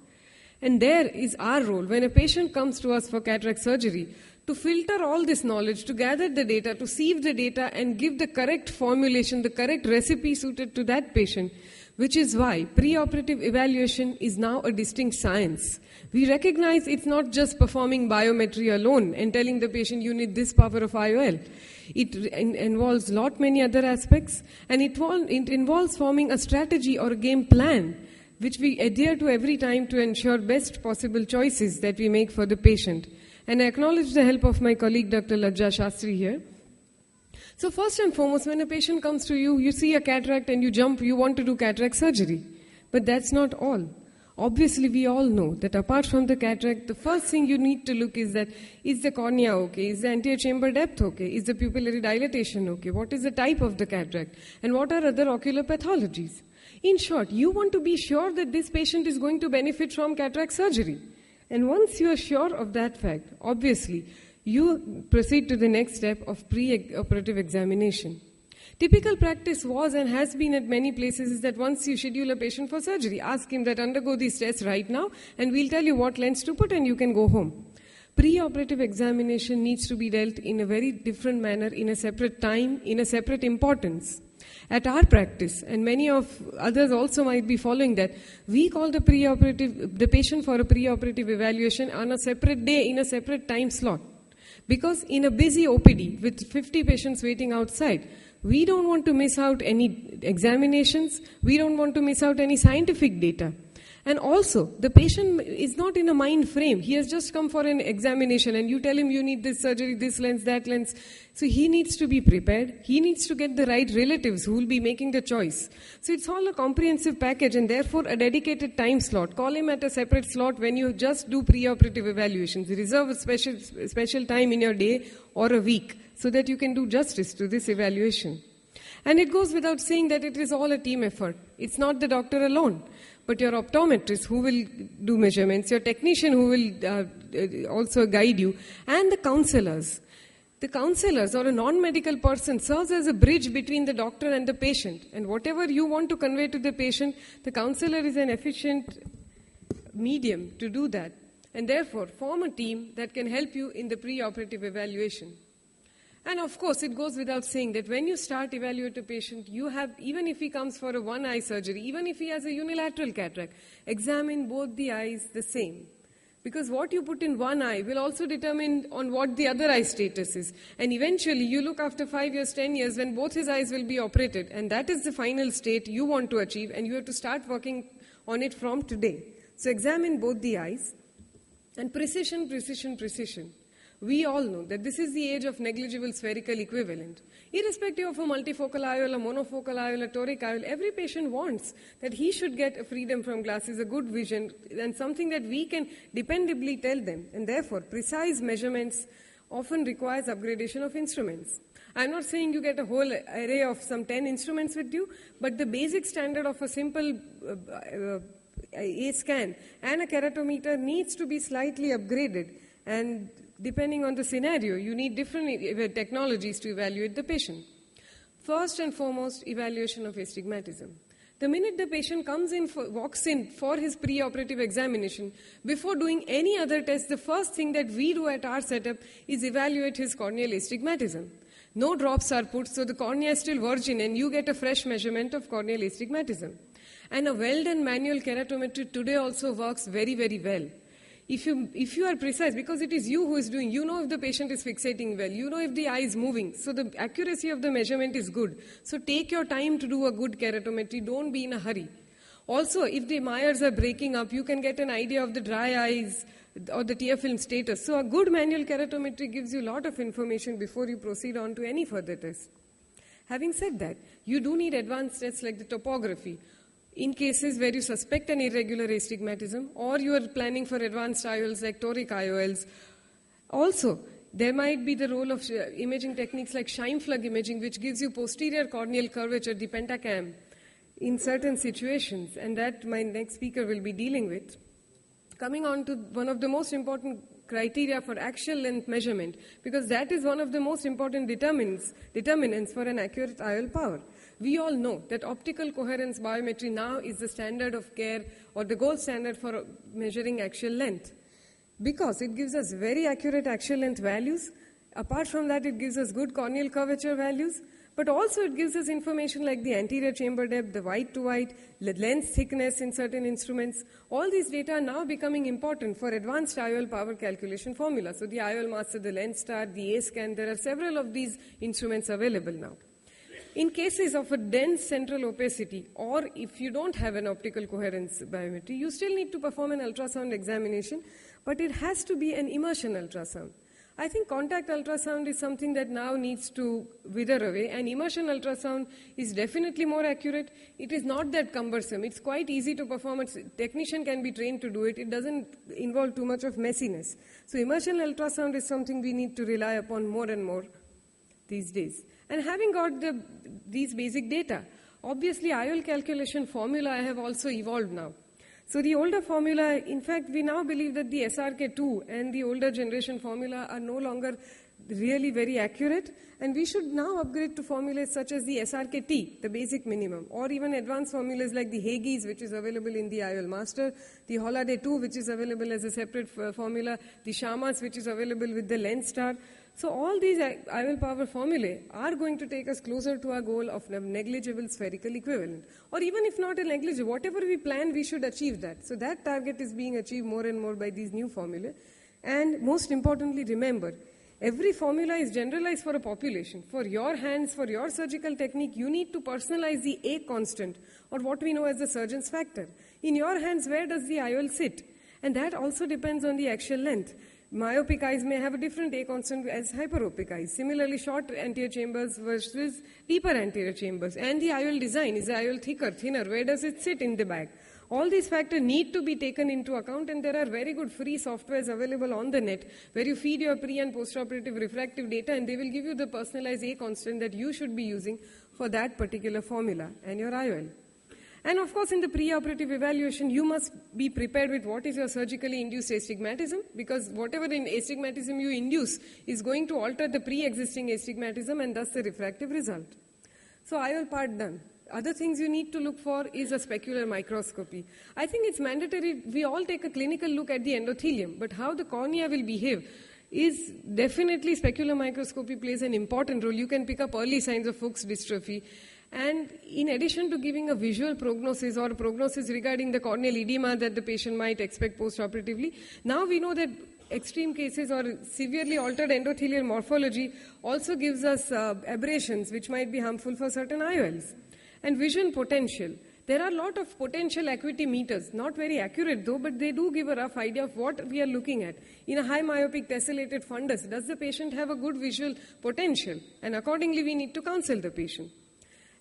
And there is our role, when a patient comes to us for cataract surgery, to filter all this knowledge, to gather the data, to sieve the data, and give the correct formulation, the correct recipe suited to that patient, which is why preoperative evaluation is now a distinct science. We recognize it's not just performing biometry alone and telling the patient you need this power of IOL. It involves many other aspects, and it involves forming a strategy or a game plan which we adhere to every time to ensure best possible choices that we make for the patient. And I acknowledge the help of my colleague Dr. Lajja Shastri here. So first and foremost, when a patient comes to you, you see a cataract and you want to do cataract surgery. But that's not all. Obviously, we all know that apart from the cataract, the first thing you need to look is that, is the cornea okay? Is the anterior chamber depth okay? Is the pupillary dilatation okay? What is the type of the cataract? And what are other ocular pathologies? In short, you want to be sure that this patient is going to benefit from cataract surgery. And once you are sure of that fact, obviously, you proceed to the next step of pre-operative examination. Typical practice was and has been at many places is that once you schedule a patient for surgery, ask him that undergo these tests right now, and we'll tell you what lens to put and you can go home. Pre-operative examination needs to be dealt in a very different manner, in a separate time, in a separate importance. At our practice, and many of others also might be following that, we call the patient for a pre-operative evaluation on a separate day in a separate time slot. Because in a busy OPD with 50 patients waiting outside, we don't want to miss out any examinations, we don't want to miss out any scientific data. And also, the patient is not in a mind frame. He has just come for an examination and you tell him you need this surgery, this lens, that lens. So he needs to be prepared. He needs to get the right relatives who will be making the choice. So it's all a comprehensive package and therefore a dedicated time slot. Call him at a separate slot when you just do pre-operative evaluations. Reserve a special time in your day or a week so that you can do justice to this evaluation. And it goes without saying that it is all a team effort. It's not the doctor alone, but your optometrist who will do measurements, your technician who will also guide you, and the counselors. The counselors or a non-medical person serves as a bridge between the doctor and the patient. And whatever you want to convey to the patient, the counselor is an efficient medium to do that. And therefore, form a team that can help you in the pre-operative evaluation. And of course, it goes without saying that when you start evaluate a patient, you have, even if he comes for a one eye surgery, even if he has a unilateral cataract, examine both the eyes the same. Because what you put in one eye will also determine on what the other eye status is. And eventually, you look after 5 years, 10 years, when both his eyes will be operated. And that is the final state you want to achieve, and you have to start working on it from today. So examine both the eyes. And precision, precision, precision. We all know that this is the age of negligible spherical equivalent. Irrespective of a multifocal IOL, a monofocal IOL, a toric IOL, every patient wants that he should get a freedom from glasses, a good vision, and something that we can dependably tell them. And therefore, precise measurements often requires upgradation of instruments. I'm not saying you get a whole array of some 10 instruments with you, but the basic standard of a simple A scan and a keratometer needs to be slightly upgraded. And depending on the scenario, you need different technologies to evaluate the patient. First and foremost, evaluation of astigmatism. The minute the patient walks in for his preoperative examination, before doing any other test, the first thing that we do at our setup is evaluate his corneal astigmatism. No drops are put, so the cornea is still virgin and you get a fresh measurement of corneal astigmatism. And a well-done manual keratometry today also works very, very well. If you are precise, because it is you who is doing, you know if the patient is fixating well, you know if the eye is moving, so the accuracy of the measurement is good. So take your time to do a good keratometry, don't be in a hurry. Also, if the Myers are breaking up, you can get an idea of the dry eyes or the tear film status. So a good manual keratometry gives you a lot of information before you proceed on to any further test. Having said that, you do need advanced tests like the topography. In cases where you suspect an irregular astigmatism or you are planning for advanced IOLs like toric IOLs. Also, there might be the role of imaging techniques like Scheimpflug imaging, which gives you posterior corneal curvature, the pentacam, in certain situations, and that my next speaker will be dealing with. Coming on to one of the most important criteria for axial length measurement, because that is one of the most important determinants for an accurate IOL power. We all know that optical coherence biometry now is the standard of care or the gold standard for measuring axial length, because it gives us very accurate axial length values. Apart from that, it gives us good corneal curvature values, but also it gives us information like the anterior chamber depth, the white to white, the lens thickness in certain instruments. All these data are now becoming important for advanced IOL power calculation formula. So the IOL Master, the Lenstar, the A-Scan, there are several of these instruments available now. In cases of a dense central opacity, or if you don't have an optical coherence biometry, you still need to perform an ultrasound examination, but it has to be an immersion ultrasound. I think contact ultrasound is something that now needs to wither away, and immersion ultrasound is definitely more accurate. It is not that cumbersome. It's quite easy to perform. A technician can be trained to do it. It doesn't involve too much of messiness. So immersion ultrasound is something we need to rely upon more and more these days. And having got these basic data, obviously IOL calculation formula have also evolved now. So the older formula, in fact, we now believe that the SRK2 and the older generation formula are no longer really very accurate, and we should now upgrade to formulas such as the SRKT, the basic minimum, or even advanced formulas like the Hagees, which is available in the IOL Master, the Holiday 2, which is available as a separate formula, the Shamas, which is available with the Lenstar. So all these IOL power formulae are going to take us closer to our goal of a negligible spherical equivalent. Or even if not a negligible, whatever we plan, we should achieve that. So that target is being achieved more and more by these new formulae. And most importantly, remember, every formula is generalized for a population. For your hands, for your surgical technique, you need to personalize the A constant, or what we know as the surgeon's factor. In your hands, where does the IOL sit? And that also depends on the axial length. Myopic eyes may have a different A constant as hyperopic eyes. Similarly, short anterior chambers versus deeper anterior chambers. And the IOL design, is the IOL thicker, thinner? Where does it sit in the bag? All these factors need to be taken into account, and there are very good free softwares available on the net where you feed your pre- and post-operative refractive data, and they will give you the personalized A constant that you should be using for that particular formula and your IOL. And of course, in the pre-operative evaluation, you must be prepared with what is your surgically induced astigmatism, because whatever in astigmatism you induce is going to alter the pre-existing astigmatism and thus the refractive result. So IOL part done. Other things you need to look for is a specular microscopy. I think it's mandatory we all take a clinical look at the endothelium, but how the cornea will behave is definitely specular microscopy plays an important role. You can pick up early signs of Fuchs dystrophy. And in addition to giving a visual prognosis or prognosis regarding the corneal edema that the patient might expect post-operatively, now we know that extreme cases or severely altered endothelial morphology also gives us aberrations which might be harmful for certain IOLs. And vision potential. There are a lot of potential acuity meters, not very accurate though, but they do give a rough idea of what we are looking at. In a high myopic tessellated fundus, does the patient have a good visual potential? And accordingly, we need to counsel the patient.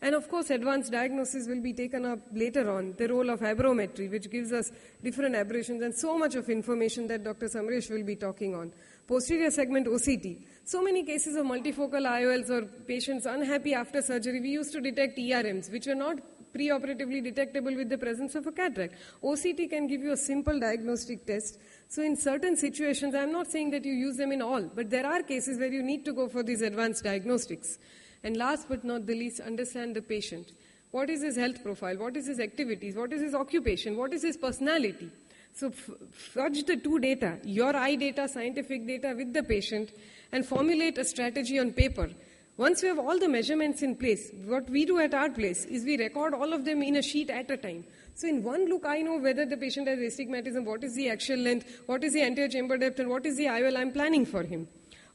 And of course, advanced diagnosis will be taken up later on, the role of aberrometry, which gives us different aberrations and so much of information that Dr. Samresh will be talking on. Posterior segment OCT. So many cases of multifocal IOLs or patients unhappy after surgery, we used to detect ERMs, which are not preoperatively detectable with the presence of a cataract. OCT can give you a simple diagnostic test. So in certain situations, I'm not saying that you use them in all, but there are cases where you need to go for these advanced diagnostics. And last but not the least, understand the patient. What is his health profile? What is his activities? What is his occupation? What is his personality? So fudge the two data, your eye data, scientific data with the patient, and formulate a strategy on paper. Once we have all the measurements in place, what we do at our place is we record all of them in a sheet at a time. So in one look, I know whether the patient has astigmatism, what is the axial length, what is the anterior chamber depth, and what is the IOL I'm planning for him.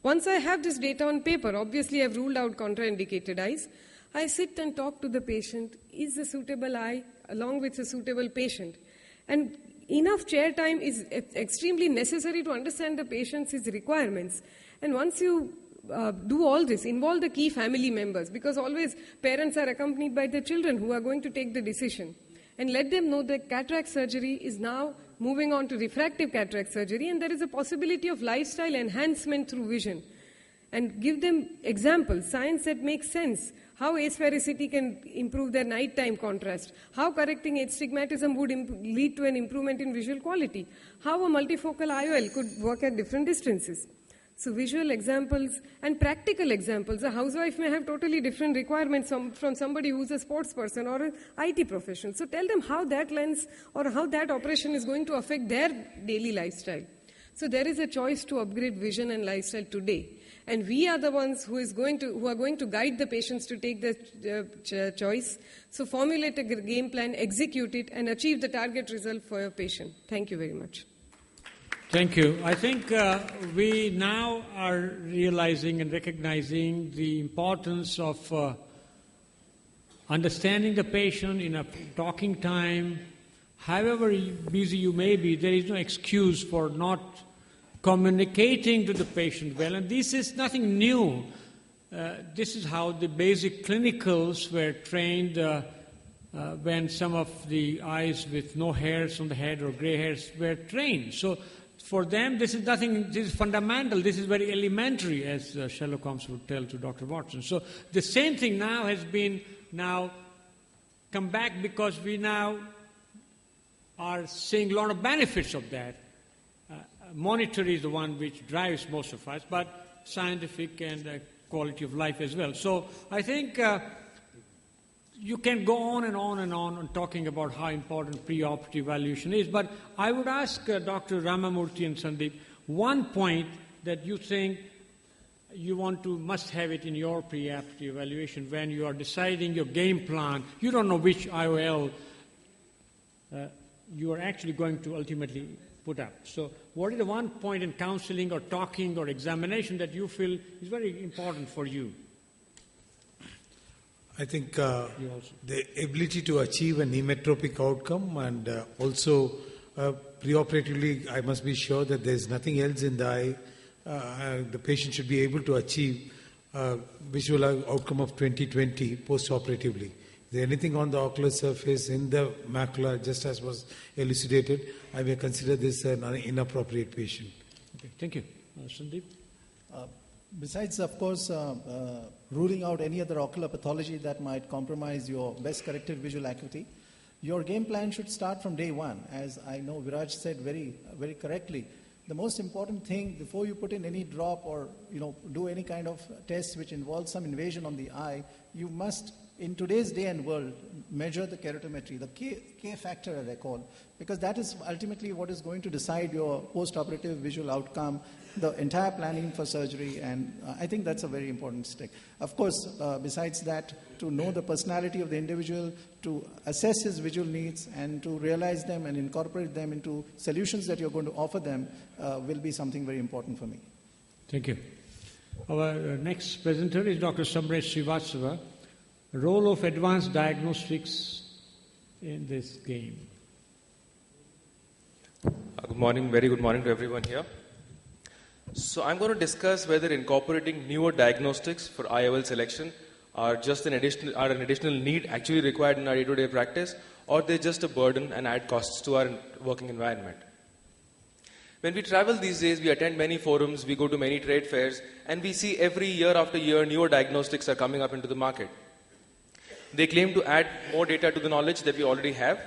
Once I have this data on paper, obviously I've ruled out contraindicated eyes, I sit and talk to the patient, is a suitable eye along with a suitable patient. And enough chair time is extremely necessary to understand the patient's requirements. And once you do all this, involve the key family members, because always parents are accompanied by their children who are going to take the decision. And let them know that cataract surgery is now moving on to refractive cataract surgery, and there is a possibility of lifestyle enhancement through vision. And give them examples, science that makes sense. How asphericity can improve their nighttime contrast. How correcting astigmatism would lead to an improvement in visual quality. How a multifocal IOL could work at different distances. So visual examples and practical examples. A housewife may have totally different requirements from somebody who's a sports person or an IT professional. So tell them how that lens or how that operation is going to affect their daily lifestyle. So there is a choice to upgrade vision and lifestyle today. And we are the ones who are going to guide the patients to take the choice. So formulate a game plan, execute it, and achieve the target result for your patient. Thank you very much. Thank you. I think we now are realizing and recognizing the importance of understanding the patient in a talking time. However busy you may be, there is no excuse for not communicating to the patient well. And this is nothing new. This is how the basic clinicals were trained when some of the eyes with no hairs on the head or gray hairs were trained. So for them, this is nothing, this is fundamental, this is very elementary, as Sherlock Holmes would tell to Dr. Watson. So the same thing now has been come back because we now are seeing a lot of benefits of that. Monetary is the one which drives most of us, but scientific and quality of life as well. So I think you can go on and on and on talking about how important preoperative evaluation is, but I would ask Dr. Ramamurthy and Sandeep one point that you think you must have it in your preoperative evaluation when you are deciding your game plan. You don't know which IOL you are actually going to ultimately put up. So what is the one point in counseling or talking or examination that you feel is very important for you? I think the ability to achieve an emmetropic outcome, and also preoperatively I must be sure that there is nothing else in the eye. The patient should be able to achieve visual outcome of 20/20 post-operatively. Is there anything on the ocular surface in the macula, just as was elucidated, I may consider this an inappropriate patient. Okay, thank you. Sandeep? Besides, of course, ruling out any other ocular pathology that might compromise your best corrected visual acuity, your game plan should start from day one. As I know Viraj said very, very correctly, the most important thing before you put in any drop or do any kind of test which involves some invasion on the eye, you must, in today's day and world, measure the keratometry, the K factor as I call, because that is ultimately what is going to decide your post-operative visual outcome, the entire planning for surgery, and I think that's a very important step. Of course, besides that, to know the personality of the individual, to assess his visual needs, and to realize them and incorporate them into solutions that you're going to offer them will be something very important for me. Thank you. Our next presenter is Dr. Samresh Srivastava. Role of advanced diagnostics in this game. Good morning, very good morning to everyone here. So I'm going to discuss whether incorporating newer diagnostics for IOL selection are an additional need actually required in our day-to-day practice, or they're just a burden and add costs to our working environment. When we travel these days, we attend many forums, we go to many trade fairs, and we see every year after year newer diagnostics are coming up into the market. They claim to add more data to the knowledge that we already have,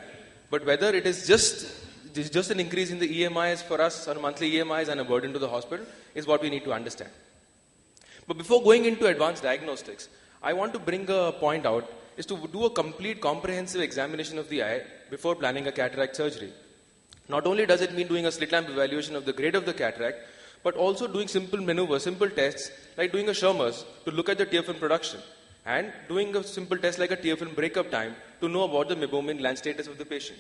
but whether it is just an increase in the EMIs for us, on monthly EMIs, and a burden to the hospital is what we need to understand. But before going into advanced diagnostics, I want to bring a point out is to do a complete comprehensive examination of the eye before planning a cataract surgery. Not only does it mean doing a slit lamp evaluation of the grade of the cataract, but also doing simple maneuvers, simple tests like doing a Schirmer's to look at the tear film production, and doing a simple test like a tear film breakup time to know about the meibomian gland status of the patient.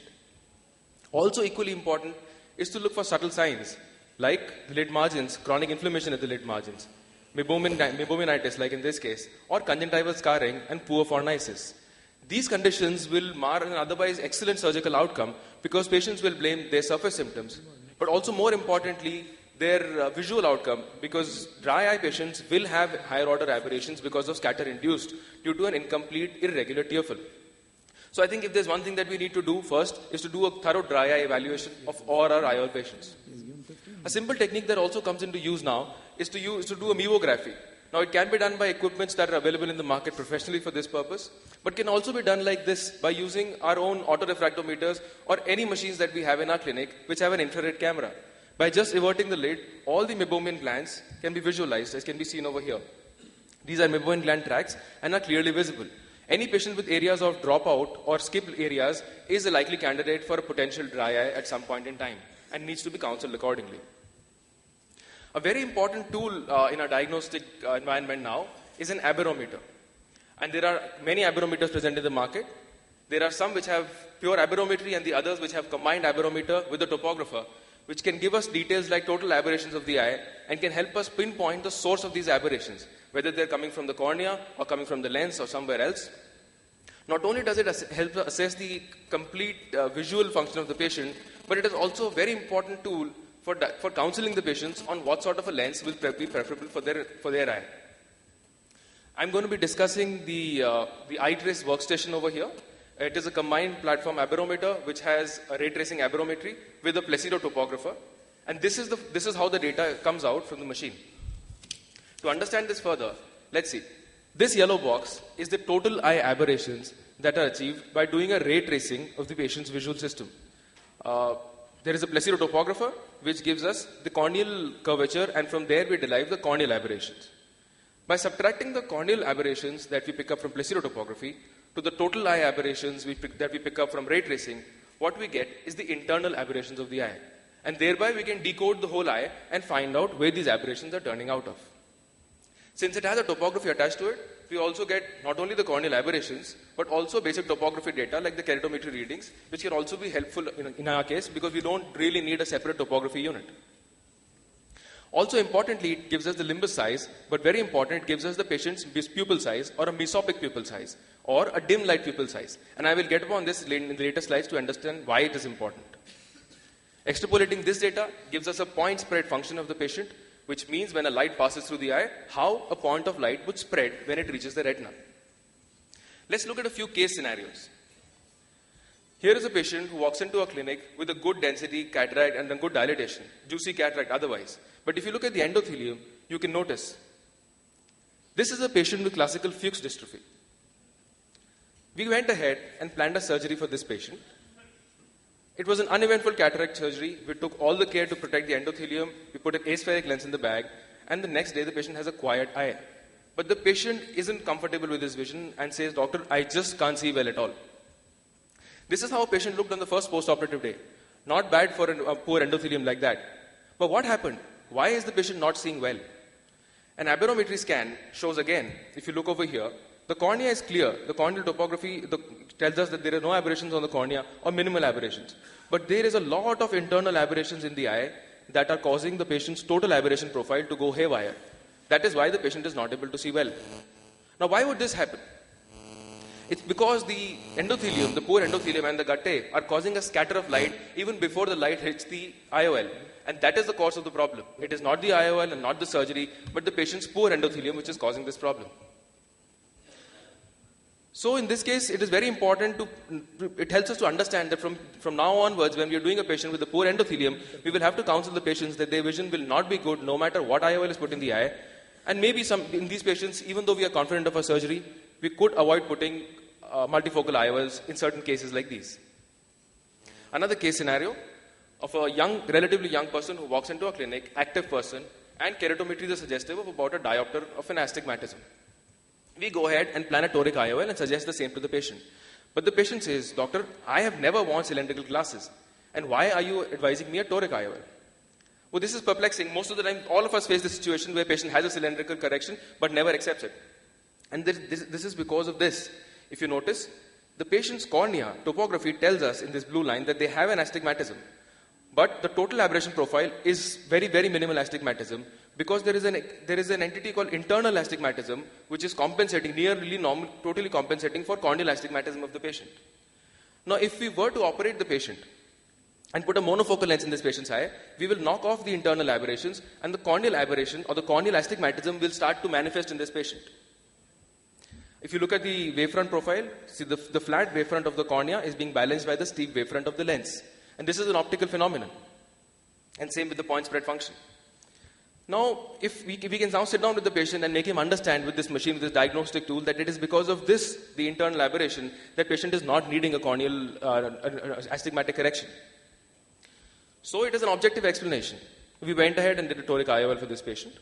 Also equally important is to look for subtle signs like the lid margins, chronic inflammation at the lid margins, meibomianitis like in this case, or conjunctival scarring and poor pharyngitis. These conditions will mar an otherwise excellent surgical outcome because patients will blame their surface symptoms, but also more importantly, their visual outcome, because dry eye patients will have higher order aberrations because of scatter induced due to an incomplete irregular tear film. So I think if there's one thing that we need to do first is to do a thorough dry eye evaluation of all our IOL patients. A simple technique that also comes into use now is to do a meibography. Now it can be done by equipments that are available in the market professionally for this purpose, but can also be done like this by using our own autorefractometers or any machines that we have in our clinic which have an infrared camera. By just everting the lid, all the meibomian glands can be visualized, as can be seen over here. These are meibomian gland tracts and are clearly visible. Any patient with areas of dropout or skip areas is a likely candidate for a potential dry eye at some point in time and needs to be counseled accordingly. A very important tool in our diagnostic environment now is an aberrometer. And there are many aberrometers present in the market. There are some which have pure aberrometry and the others which have combined aberrometer with the topographer, which can give us details like total aberrations of the eye and can help us pinpoint the source of these aberrations, whether they're coming from the cornea or coming from the lens or somewhere else. Not only does it help assess the complete visual function of the patient, but it is also a very important tool for counseling the patients on what sort of a lens will be preferable for their eye. I'm going to be discussing the iTrace workstation over here. It is a combined platform aberrometer which has a ray tracing aberrometry with a Placido topographer, and this is how the data comes out from the machine. To understand this further, let's see. This yellow box is the total eye aberrations that are achieved by doing a ray tracing of the patient's visual system. There is a Placido topographer which gives us the corneal curvature, and from there we derive the corneal aberrations. By subtracting the corneal aberrations that we pick up from Placido topography to the total eye aberrations that we pick up from ray tracing, what we get is the internal aberrations of the eye. And thereby we can decode the whole eye and find out where these aberrations are turning out of. Since it has a topography attached to it, we also get not only the corneal aberrations, but also basic topography data like the keratometry readings, which can also be helpful in our case because we don't really need a separate topography unit. Also importantly, it gives us the limbus size, but very important, it gives us the patient's pupil size or a mesopic pupil size or a dim light pupil size. And I will get upon this in the later slides to understand why it is important. Extrapolating this data gives us a point spread function of the patient, which means when a light passes through the eye, how a point of light would spread when it reaches the retina. Let's look at a few case scenarios. Here is a patient who walks into a clinic with a good density cataract and a good dilatation, juicy cataract otherwise. But if you look at the endothelium, you can notice this is a patient with classical Fuchs dystrophy. We went ahead and planned a surgery for this patient. It was an uneventful cataract surgery. We took all the care to protect the endothelium. We put an aspheric lens in the bag, and the next day the patient has a quiet eye. But the patient isn't comfortable with his vision and says, "Doctor, I just can't see well at all." This is how a patient looked on the first post-operative day. Not bad for a poor endothelium like that. But what happened? Why is the patient not seeing well? An aberrometry scan shows again, if you look over here, the cornea is clear. The corneal topography tells us that there are no aberrations on the cornea or minimal aberrations. But there is a lot of internal aberrations in the eye that are causing the patient's total aberration profile to go haywire. That is why the patient is not able to see well. Now, why would this happen? It's because the endothelium, the poor endothelium and the guttae are causing a scatter of light even before the light hits the IOL. And that is the cause of the problem. It is not the IOL and not the surgery, but the patient's poor endothelium which is causing this problem. So in this case, it is very important it helps us to understand that from now onwards, when we are doing a patient with a poor endothelium, we will have to counsel the patients that their vision will not be good no matter what IOL is put in the eye. And maybe in these patients, even though we are confident of our surgery, we could avoid putting multifocal IOLs in certain cases like these. Another case scenario of a relatively young person who walks into a clinic, active person, and keratometry is suggestive of about a diopter of an astigmatism. We go ahead and plan a toric IOL and suggest the same to the patient. But the patient says, doctor, I have never worn cylindrical glasses. And why are you advising me a toric IOL? Well, this is perplexing. Most of the time, all of us face the situation where patient has a cylindrical correction but never accepts it. And this is because of this. If you notice, the patient's cornea topography tells us in this blue line that they have an astigmatism. But the total aberration profile is very, very minimal astigmatism because there is an entity called internal astigmatism which is compensating, totally compensating for corneal astigmatism of the patient. Now, if we were to operate the patient and put a monofocal lens in this patient's eye, we will knock off the internal aberrations and the corneal aberration or the corneal astigmatism will start to manifest in this patient. If you look at the wavefront profile, see the flat wavefront of the cornea is being balanced by the steep wavefront of the lens. And this is an optical phenomenon. And same with the point spread function. Now, if we can now sit down with the patient and make him understand with this machine, with this diagnostic tool, that it is because of this, the internal aberration, that patient is not needing a corneal astigmatic correction. So it is an objective explanation. We went ahead and did a toric IOL for this patient.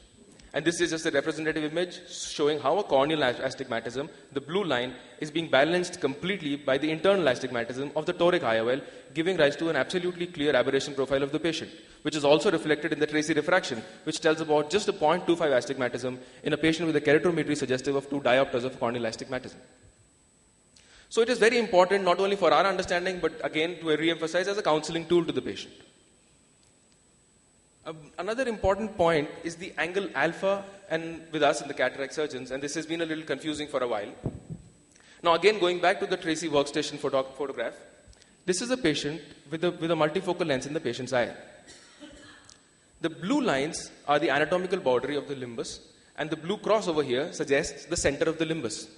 And this is just a representative image showing how a corneal astigmatism, the blue line, is being balanced completely by the internal astigmatism of the toric IOL, giving rise to an absolutely clear aberration profile of the patient, which is also reflected in the tracy refraction, which tells about just a 0.25 astigmatism in a patient with a keratometry suggestive of 2 diopters of corneal astigmatism. So it is very important not only for our understanding, but again to re-emphasize as a counseling tool to the patient. Another important point is the angle alpha, and with us in the cataract surgeons, and this has been a little confusing for a while. Now again, going back to the Tracy workstation photograph, this is a patient with a multifocal lens in the patient's eye. The blue lines are the anatomical boundary of the limbus, and the blue cross over here suggests the center of the limbus.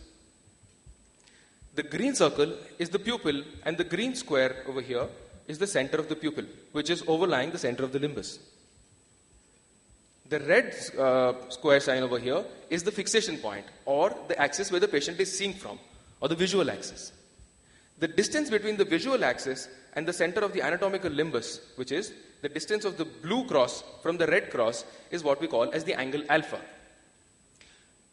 The green circle is the pupil, and the green square over here is the center of the pupil, which is overlying the center of the limbus. The red square sign over here is the fixation point, or the axis where the patient is seeing from, or the visual axis. The distance between the visual axis and the center of the anatomical limbus, which is the distance of the blue cross from the red cross, is what we call as the angle alpha.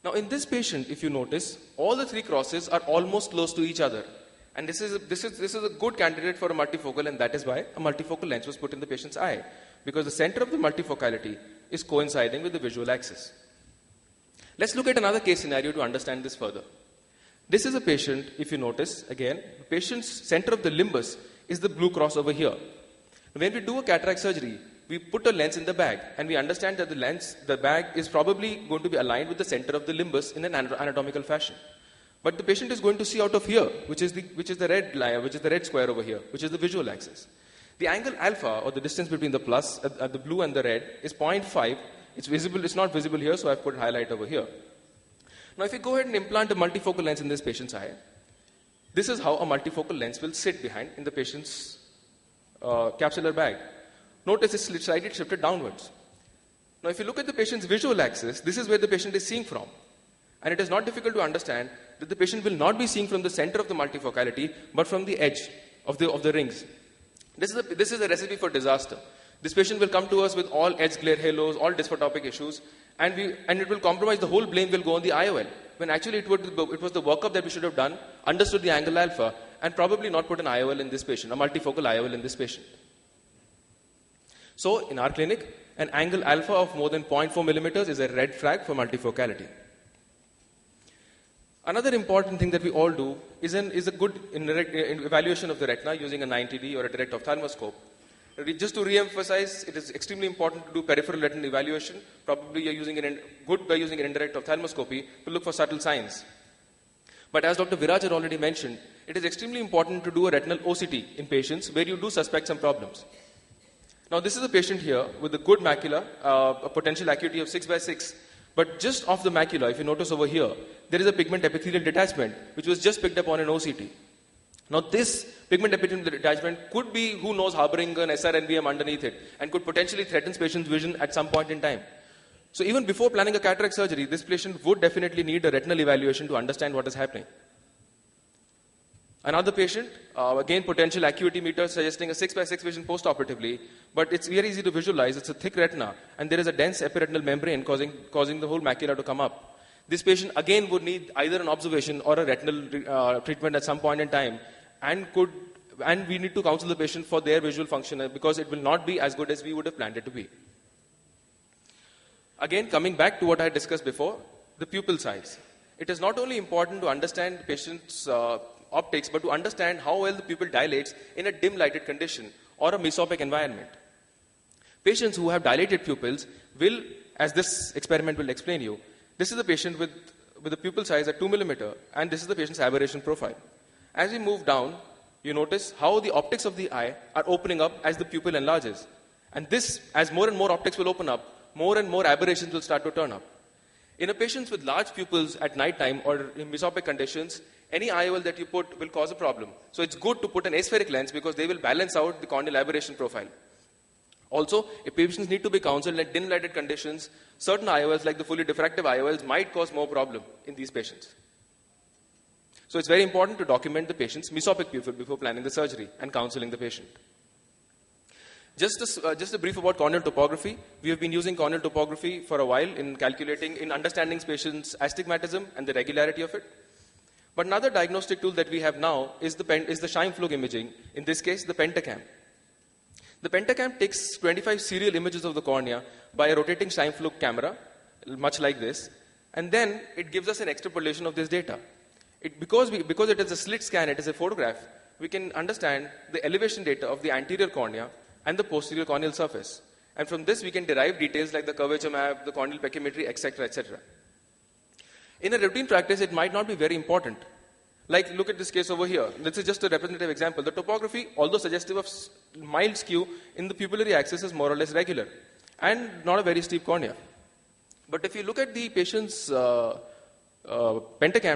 Now in this patient, if you notice, all the 3 crosses are almost close to each other. And this is a good candidate for a multifocal, and that is why a multifocal lens was put in the patient's eye, because the center of the multifocality is coinciding with the visual axis. Let's look at another case scenario to understand this further. This is a patient, if you notice, again, the patient's center of the limbus is the blue cross over here. When we do a cataract surgery, we put a lens in the bag, and we understand that the bag is probably going to be aligned with the center of the limbus in an anatomical fashion. But the patient is going to see out of here, which is the red line, which is the red square over here, which is the visual axis. The angle alpha, or the distance between the plus, the blue and the red, is 0.5. It's visible. It's not visible here, so I've put a highlight over here. Now, if you go ahead and implant a multifocal lens in this patient's eye, this is how a multifocal lens will sit behind in the patient's capsular bag. Notice it's slightly shifted downwards. Now, if you look at the patient's visual axis, this is where the patient is seeing from. And it is not difficult to understand that the patient will not be seeing from the center of the multifocality, but from the edge of the rings. This is a recipe for disaster. This patient will come to us with all edge glare halos, all dysphotopic issues, and it will compromise. The whole blame will go on the IOL, when actually it was the workup that we should have done, understood the angle alpha, and probably not put an IOL in this patient, a multifocal IOL in this patient. So, in our clinic, an angle alpha of more than 0.4 millimeters is a red flag for multifocality. Another important thing that we all do is a good evaluation of the retina using a 90D or a direct ophthalmoscope. Just to re-emphasize, it is extremely important to do peripheral retinal evaluation. Probably you're using an indirect ophthalmoscopy to look for subtle signs. But as Dr. Viraj had already mentioned, it is extremely important to do a retinal OCT in patients where you do suspect some problems. Now, this is a patient here with a good macula, a potential acuity of 6/6. But just off the macula, if you notice over here, there is a pigment epithelial detachment which was just picked up on an OCT. Now this pigment epithelial detachment could be, who knows, harboring an SRNBM underneath it and could potentially threaten patient's vision at some point in time. So even before planning a cataract surgery, this patient would definitely need a retinal evaluation to understand what is happening. Another patient, again potential acuity meter suggesting a 6/6 vision post-operatively, but it's very easy to visualize. It's a thick retina and there is a dense epiretinal membrane causing the whole macula to come up. this patient again would need either an observation or a retinal treatment at some point in time, and we need to counsel the patient for their visual function because it will not be as good as we would have planned it to be. Again, coming back to what I discussed before, the pupil size. It is not only important to understand the patient's optics, but to understand how well the pupil dilates in a dim lighted condition or a mesopic environment. Patients who have dilated pupils will, as this experiment will explain you, this is the patient with a pupil size at 2 millimeter, and this is the patient's aberration profile. As we move down, you notice how the optics of the eye are opening up as the pupil enlarges. And this, as more and more optics will open up, more and more aberrations will start to turn up. In a patient with large pupils at night time or in mesopic conditions, any IOL that you put will cause a problem. So it's good to put an aspheric lens because they will balance out the corneal aberration profile. Also, if patients need to be counseled in dim lighted conditions, certain IOLs like the fully diffractive IOLs might cause more problem in these patients. So it's very important to document the patient's mesopic pupil before planning the surgery and counseling the patient. Just a brief about corneal topography. We have been using corneal topography for a while in understanding patients' astigmatism and the regularity of it. But another diagnostic tool that we have now is the Scheimpflug imaging, in this case the Pentacam. The Pentacam takes 25 serial images of the cornea by a rotating Scheimpflug camera, much like this, and then it gives us an extrapolation of this data. Because it is a slit scan, it is a photograph, we can understand the elevation data of the anterior cornea and the posterior corneal surface. And from this we can derive details like the curvature map, the corneal pachymetry, etc., etc. In a routine practice, it might not be very important. Like, look at this case over here. This is just a representative example. The topography, although suggestive of mild skew in the pupillary axis, is more or less regular and not a very steep cornea. But if you look at the patient's Pentacam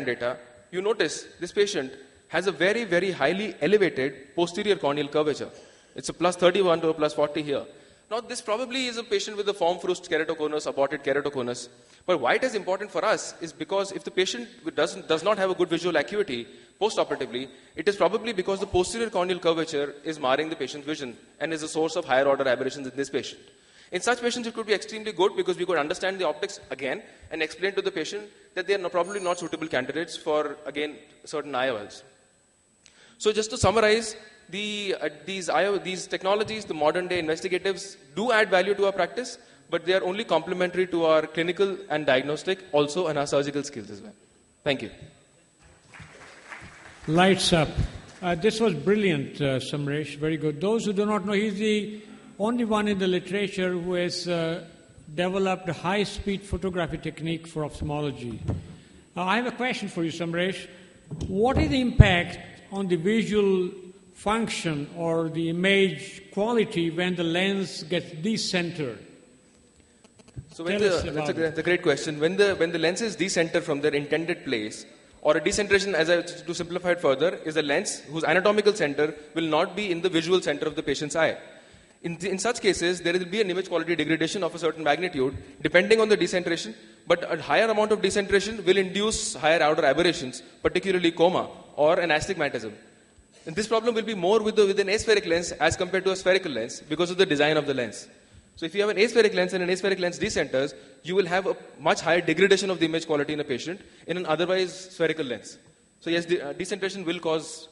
data, you notice this patient has a very, very highly elevated posterior corneal curvature. It's a plus 31 to a plus 40 here. Now, this probably is a patient with a form-fruste keratoconus, aborted keratoconus. But why it is important for us is because if the patient does not have a good visual acuity post-operatively, it is probably because the posterior corneal curvature is marring the patient's vision and is a source of higher order aberrations in this patient. In such patients, it could be extremely good because we could understand the optics again and explain to the patient that they are probably not suitable candidates for, again, certain IOLs. So just to summarize, these technologies, the modern day investigatives, do add value to our practice, but they are only complementary to our clinical and diagnostic, also and our surgical skills as well. Thank you. Lights up. This was brilliant, Samresh. Very good. Those who do not know, he's the only one in the literature who has developed a high-speed photography technique for ophthalmology. I have a question for you, Samresh. What is the impact on the visual function or the image quality when the lens gets decentered? So that's a great question. When the lens is decentered from their intended place, or a decentration, to simplify it further, is a lens whose anatomical center will not be in the visual center of the patient's eye. In such cases, there will be an image quality degradation of a certain magnitude, depending on the decentration, but a higher amount of decentration will induce higher outer aberrations, particularly coma or an astigmatism. And this problem will be more with an aspheric lens as compared to a spherical lens because of the design of the lens. So if you have an aspheric lens and an aspheric lens decenters, you will have a much higher degradation of the image quality in a patient in an otherwise spherical lens. So yes, decentration will cause